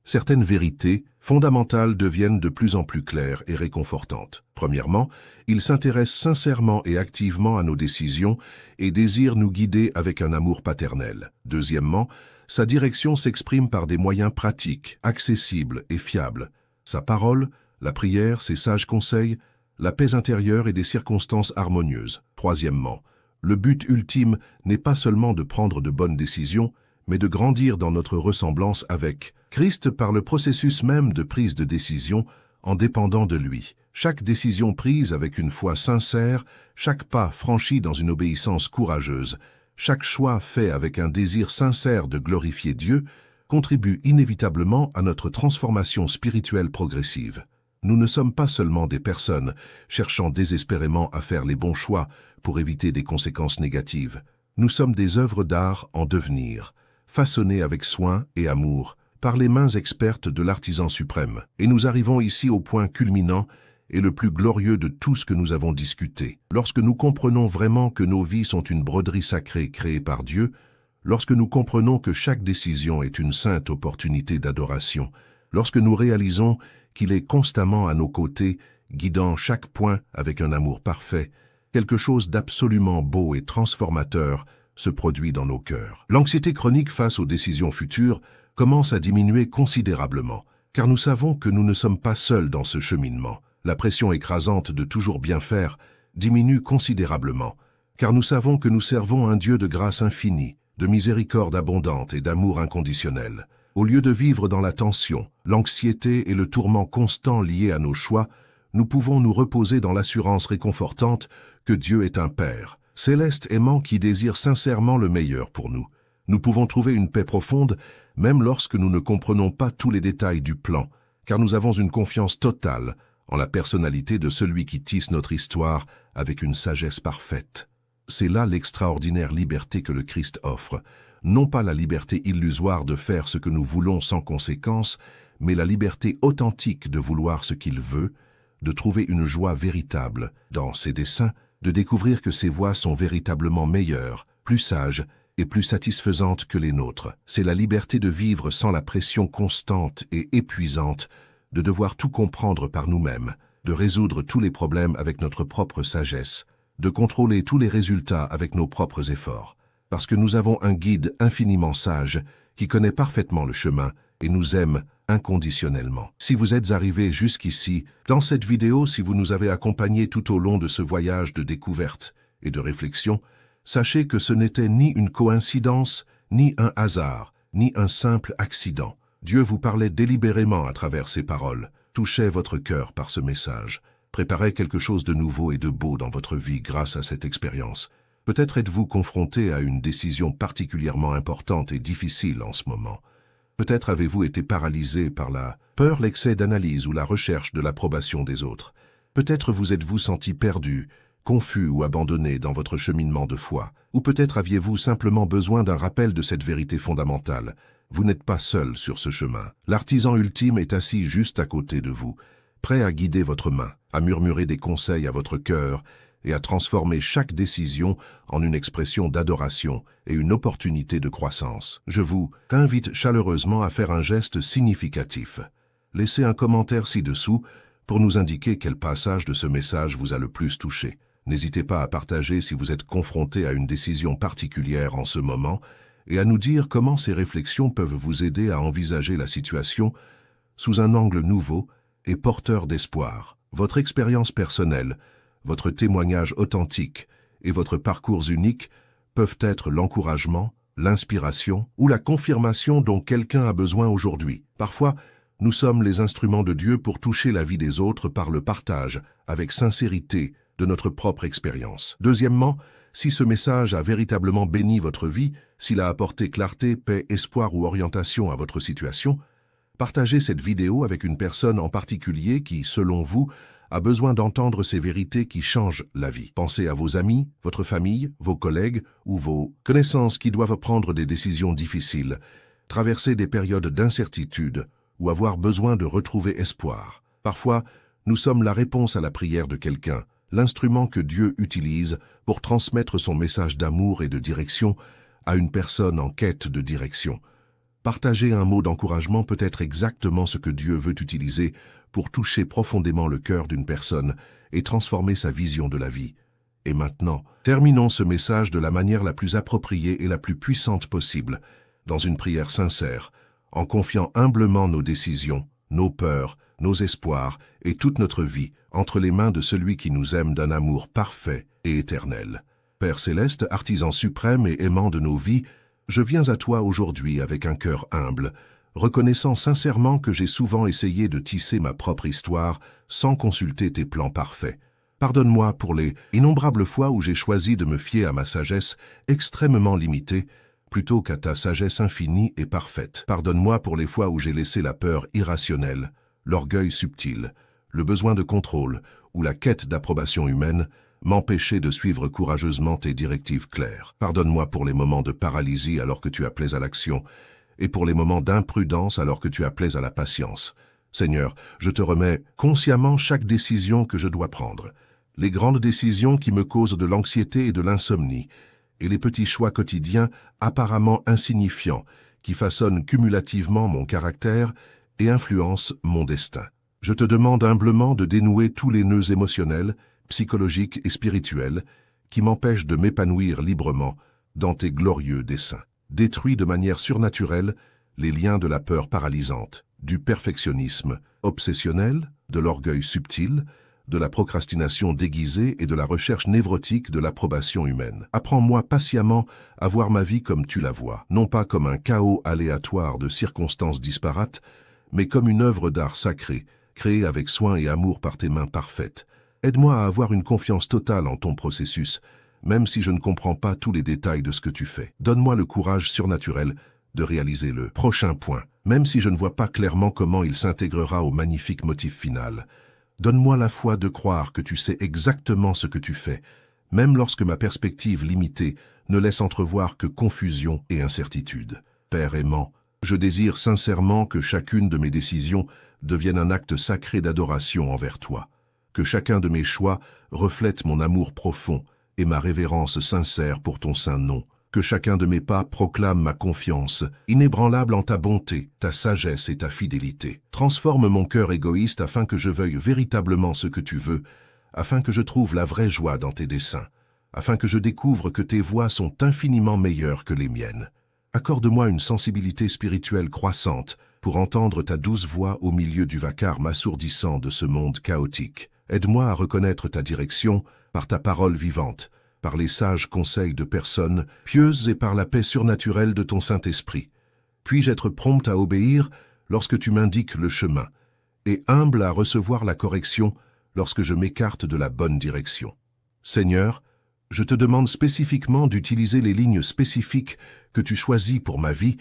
certaines vérités fondamentales deviennent de plus en plus claires et réconfortantes. Premièrement, il s'intéresse sincèrement et activement à nos décisions et désire nous guider avec un amour paternel. Deuxièmement, sa direction s'exprime par des moyens pratiques, accessibles et fiables. Sa parole, la prière, ses sages conseils, la paix intérieure et des circonstances harmonieuses. Troisièmement, le but ultime n'est pas seulement de prendre de bonnes décisions, mais de grandir dans notre ressemblance avec Christ par le processus même de prise de décision en dépendant de lui. Chaque décision prise avec une foi sincère, chaque pas franchi dans une obéissance courageuse, chaque choix fait avec un désir sincère de glorifier Dieu, contribue inévitablement à notre transformation spirituelle progressive. Nous ne sommes pas seulement des personnes cherchant désespérément à faire les bons choix pour éviter des conséquences négatives. Nous sommes des œuvres d'art en devenir, façonnées avec soin et amour par les mains expertes de l'artisan suprême. Et nous arrivons ici au point culminant et le plus glorieux de tout ce que nous avons discuté. Lorsque nous comprenons vraiment que nos vies sont une broderie sacrée créée par Dieu, lorsque nous comprenons que chaque décision est une sainte opportunité d'adoration, lorsque nous réalisons qu'il est constamment à nos côtés, guidant chaque point avec un amour parfait, quelque chose d'absolument beau et transformateur se produit dans nos cœurs. L'anxiété chronique face aux décisions futures commence à diminuer considérablement, car nous savons que nous ne sommes pas seuls dans ce cheminement. La pression écrasante de toujours bien faire diminue considérablement, car nous savons que nous servons un Dieu de grâce infinie, de miséricorde abondante et d'amour inconditionnel. Au lieu de vivre dans la tension, l'anxiété et le tourment constant liés à nos choix, nous pouvons nous reposer dans l'assurance réconfortante que Dieu est un Père, céleste aimant qui désire sincèrement le meilleur pour nous. Nous pouvons trouver une paix profonde, même lorsque nous ne comprenons pas tous les détails du plan, car nous avons une confiance totale en la personnalité de celui qui tisse notre histoire avec une sagesse parfaite. C'est là l'extraordinaire liberté que le Christ offre, non pas la liberté illusoire de faire ce que nous voulons sans conséquence, mais la liberté authentique de vouloir ce qu'il veut, de trouver une joie véritable dans ses desseins, de découvrir que ses voies sont véritablement meilleures, plus sages et plus satisfaisantes que les nôtres. C'est la liberté de vivre sans la pression constante et épuisante de devoir tout comprendre par nous-mêmes, de résoudre tous les problèmes avec notre propre sagesse, de contrôler tous les résultats avec nos propres efforts, parce que nous avons un guide infiniment sage qui connaît parfaitement le chemin et nous aime inconditionnellement. Si vous êtes arrivé jusqu'ici, dans cette vidéo, si vous nous avez accompagnés tout au long de ce voyage de découverte et de réflexion, sachez que ce n'était ni une coïncidence, ni un hasard, ni un simple accident. Dieu vous parlait délibérément à travers ces paroles, touchait votre cœur par ce message, préparait quelque chose de nouveau et de beau dans votre vie grâce à cette expérience. Peut-être êtes-vous confronté à une décision particulièrement importante et difficile en ce moment. Peut-être avez-vous été paralysé par la peur, l'excès d'analyse ou la recherche de l'approbation des autres. Peut-être vous êtes-vous senti perdu, confus ou abandonné dans votre cheminement de foi. Ou peut-être aviez-vous simplement besoin d'un rappel de cette vérité fondamentale. Vous n'êtes pas seul sur ce chemin. L'artisan ultime est assis juste à côté de vous, prêt à guider votre main, à murmurer des conseils à votre cœur et à transformer chaque décision en une expression d'adoration et une opportunité de croissance. Je vous invite chaleureusement à faire un geste significatif. Laissez un commentaire ci-dessous pour nous indiquer quel passage de ce message vous a le plus touché. N'hésitez pas à partager si vous êtes confronté à une décision particulière en ce moment et à nous dire comment ces réflexions peuvent vous aider à envisager la situation sous un angle nouveau et porteur d'espoir. Votre expérience personnelle, votre témoignage authentique et votre parcours unique peuvent être l'encouragement, l'inspiration ou la confirmation dont quelqu'un a besoin aujourd'hui. Parfois, nous sommes les instruments de Dieu pour toucher la vie des autres par le partage, avec sincérité, de notre propre expérience. Deuxièmement, si ce message a véritablement béni votre vie, s'il a apporté clarté, paix, espoir ou orientation à votre situation, partagez cette vidéo avec une personne en particulier qui, selon vous, a besoin d'entendre ces vérités qui changent la vie. Pensez à vos amis, votre famille, vos collègues ou vos connaissances qui doivent prendre des décisions difficiles, traverser des périodes d'incertitude ou avoir besoin de retrouver espoir. Parfois, nous sommes la réponse à la prière de quelqu'un, l'instrument que Dieu utilise pour transmettre son message d'amour et de direction à une personne en quête de direction. Partager un mot d'encouragement peut être exactement ce que Dieu veut utiliser pour toucher profondément le cœur d'une personne et transformer sa vision de la vie. Et maintenant, terminons ce message de la manière la plus appropriée et la plus puissante possible, dans une prière sincère, en confiant humblement nos décisions, nos peurs, nos espoirs et toute notre vie entre les mains de celui qui nous aime d'un amour parfait et éternel. Père céleste, artisan suprême et aimant de nos vies, je viens à toi aujourd'hui avec un cœur humble, reconnaissant sincèrement que j'ai souvent essayé de tisser ma propre histoire sans consulter tes plans parfaits. Pardonne-moi pour les innombrables fois où j'ai choisi de me fier à ma sagesse extrêmement limitée, plutôt qu'à ta sagesse infinie et parfaite. Pardonne-moi pour les fois où j'ai laissé la peur irrationnelle, l'orgueil subtil, le besoin de contrôle ou la quête d'approbation humaine m'empêcher de suivre courageusement tes directives claires. Pardonne-moi pour les moments de paralysie alors que tu appelais à l'action et pour les moments d'imprudence alors que tu appelais à la patience. Seigneur, je te remets consciemment chaque décision que je dois prendre, les grandes décisions qui me causent de l'anxiété et de l'insomnie, et les petits choix quotidiens apparemment insignifiants qui façonnent cumulativement mon caractère et influencent mon destin. Je te demande humblement de dénouer tous les nœuds émotionnels, psychologiques et spirituels qui m'empêchent de m'épanouir librement dans tes glorieux desseins. Détruis de manière surnaturelle les liens de la peur paralysante, du perfectionnisme obsessionnel, de l'orgueil subtil, de la procrastination déguisée et de la recherche névrotique de l'approbation humaine. Apprends-moi patiemment à voir ma vie comme tu la vois, non pas comme un chaos aléatoire de circonstances disparates, mais comme une œuvre d'art sacrée, créée avec soin et amour par tes mains parfaites. Aide-moi à avoir une confiance totale en ton processus, même si je ne comprends pas tous les détails de ce que tu fais. Donne-moi le courage surnaturel de réaliser le prochain point, même si je ne vois pas clairement comment il s'intégrera au magnifique motif final. Donne-moi la foi de croire que tu sais exactement ce que tu fais, même lorsque ma perspective limitée ne laisse entrevoir que confusion et incertitude. Père aimant, je désire sincèrement que chacune de mes décisions devienne un acte sacré d'adoration envers toi, que chacun de mes choix reflète mon amour profond et ma révérence sincère pour ton saint nom, que chacun de mes pas proclame ma confiance, inébranlable en ta bonté, ta sagesse et ta fidélité. Transforme mon cœur égoïste afin que je veuille véritablement ce que tu veux, afin que je trouve la vraie joie dans tes desseins, afin que je découvre que tes voies sont infiniment meilleures que les miennes. Accorde-moi une sensibilité spirituelle croissante pour entendre ta douce voix au milieu du vacarme assourdissant de ce monde chaotique. Aide-moi à reconnaître ta direction par ta parole vivante, par les sages conseils de personnes pieuses et par la paix surnaturelle de ton Saint-Esprit. Puis-je être prompte à obéir lorsque tu m'indiques le chemin, et humble à recevoir la correction lorsque je m'écarte de la bonne direction. Seigneur, je te demande spécifiquement d'utiliser les lignes spécifiques que tu choisis pour ma vie,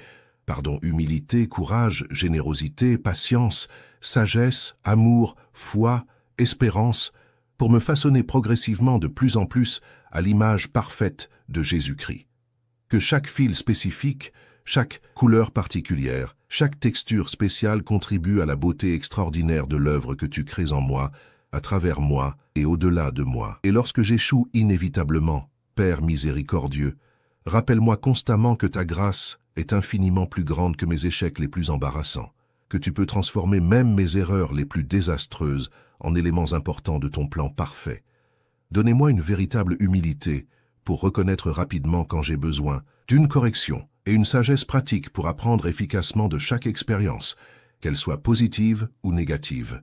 humilité, courage, générosité, patience, sagesse, amour, foi, espérance, pour me façonner progressivement de plus en plus à l'image parfaite de Jésus-Christ. Que chaque fil spécifique, chaque couleur particulière, chaque texture spéciale contribue à la beauté extraordinaire de l'œuvre que tu crées en moi, à travers moi et au-delà de moi. Et lorsque j'échoue inévitablement, Père miséricordieux, rappelle-moi constamment que ta grâce est infiniment plus grande que mes échecs les plus embarrassants, que tu peux transformer même mes erreurs les plus désastreuses en éléments importants de ton plan parfait. Donnez-moi une véritable humilité pour reconnaître rapidement quand j'ai besoin d'une correction et une sagesse pratique pour apprendre efficacement de chaque expérience, qu'elle soit positive ou négative.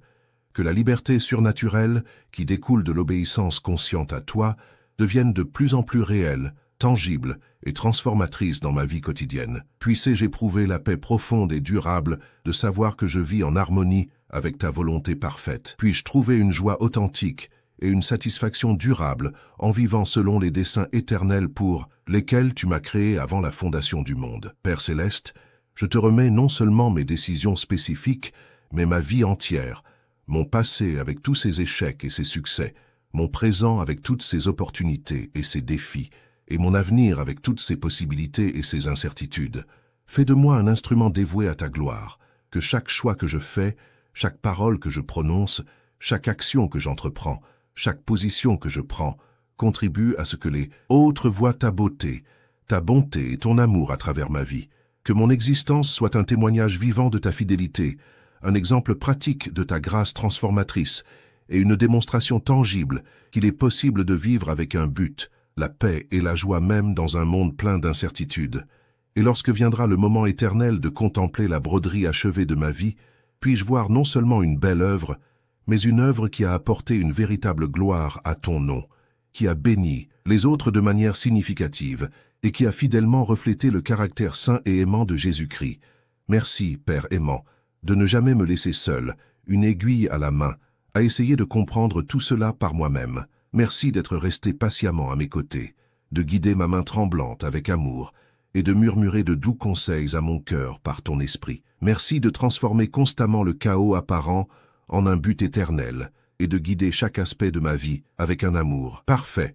Que la liberté surnaturelle qui découle de l'obéissance consciente à toi devienne de plus en plus réelle, tangible et transformatrice dans ma vie quotidienne. Puissé-je éprouver la paix profonde et durable de savoir que je vis en harmonie avec ta volonté parfaite. Puis-je trouver une joie authentique et une satisfaction durable en vivant selon les desseins éternels pour lesquels tu m'as créé avant la fondation du monde. Père céleste, je te remets non seulement mes décisions spécifiques, mais ma vie entière, mon passé avec tous ses échecs et ses succès, mon présent avec toutes ses opportunités et ses défis, et mon avenir avec toutes ses possibilités et ses incertitudes. Fais de moi un instrument dévoué à ta gloire, que chaque choix que je fais, chaque parole que je prononce, chaque action que j'entreprends, chaque position que je prends, contribue à ce que les autres voient ta beauté, ta bonté et ton amour à travers ma vie. Que mon existence soit un témoignage vivant de ta fidélité, un exemple pratique de ta grâce transformatrice et une démonstration tangible qu'il est possible de vivre avec un but, la paix et la joie même dans un monde plein d'incertitudes. Et lorsque viendra le moment éternel de contempler la broderie achevée de ma vie, puis-je voir non seulement une belle œuvre, mais une œuvre qui a apporté une véritable gloire à ton nom, qui a béni les autres de manière significative et qui a fidèlement reflété le caractère saint et aimant de Jésus-Christ. Merci, Père aimant, de ne jamais me laisser seul, une aiguille à la main, à essayer de comprendre tout cela par moi-même. Merci d'être resté patiemment à mes côtés, de guider ma main tremblante avec amour et de murmurer de doux conseils à mon cœur par ton esprit. Merci de transformer constamment le chaos apparent en un but éternel et de guider chaque aspect de ma vie avec un amour parfait,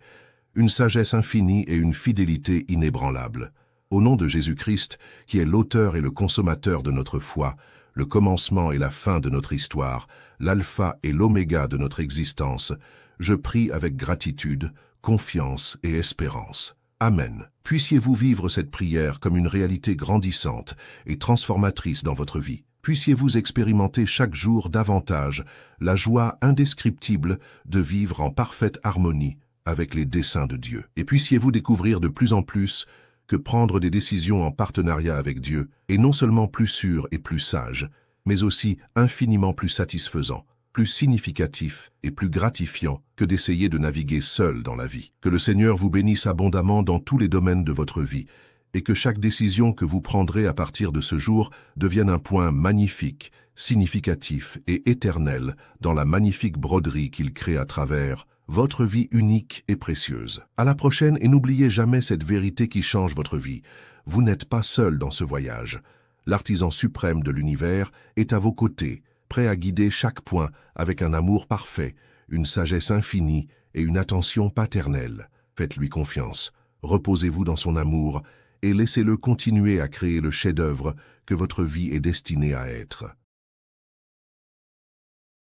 une sagesse infinie et une fidélité inébranlable. Au nom de Jésus-Christ, qui est l'auteur et le consommateur de notre foi, le commencement et la fin de notre histoire, l'alpha et l'oméga de notre existence, je prie avec gratitude, confiance et espérance. Amen. Puissiez-vous vivre cette prière comme une réalité grandissante et transformatrice dans votre vie. Puissiez-vous expérimenter chaque jour davantage la joie indescriptible de vivre en parfaite harmonie avec les desseins de Dieu. Et puissiez-vous découvrir de plus en plus que prendre des décisions en partenariat avec Dieu est non seulement plus sûr et plus sage, mais aussi infiniment plus satisfaisant, plus significatif et plus gratifiant que d'essayer de naviguer seul dans la vie. Que le Seigneur vous bénisse abondamment dans tous les domaines de votre vie et que chaque décision que vous prendrez à partir de ce jour devienne un point magnifique, significatif et éternel dans la magnifique broderie qu'il crée à travers votre vie unique et précieuse. À la prochaine et n'oubliez jamais cette vérité qui change votre vie. Vous n'êtes pas seul dans ce voyage. L'artisan suprême de l'univers est à vos côtés, prêt à guider chaque point avec un amour parfait, une sagesse infinie et une attention paternelle. Faites-lui confiance, reposez-vous dans son amour et laissez-le continuer à créer le chef-d'œuvre que votre vie est destinée à être.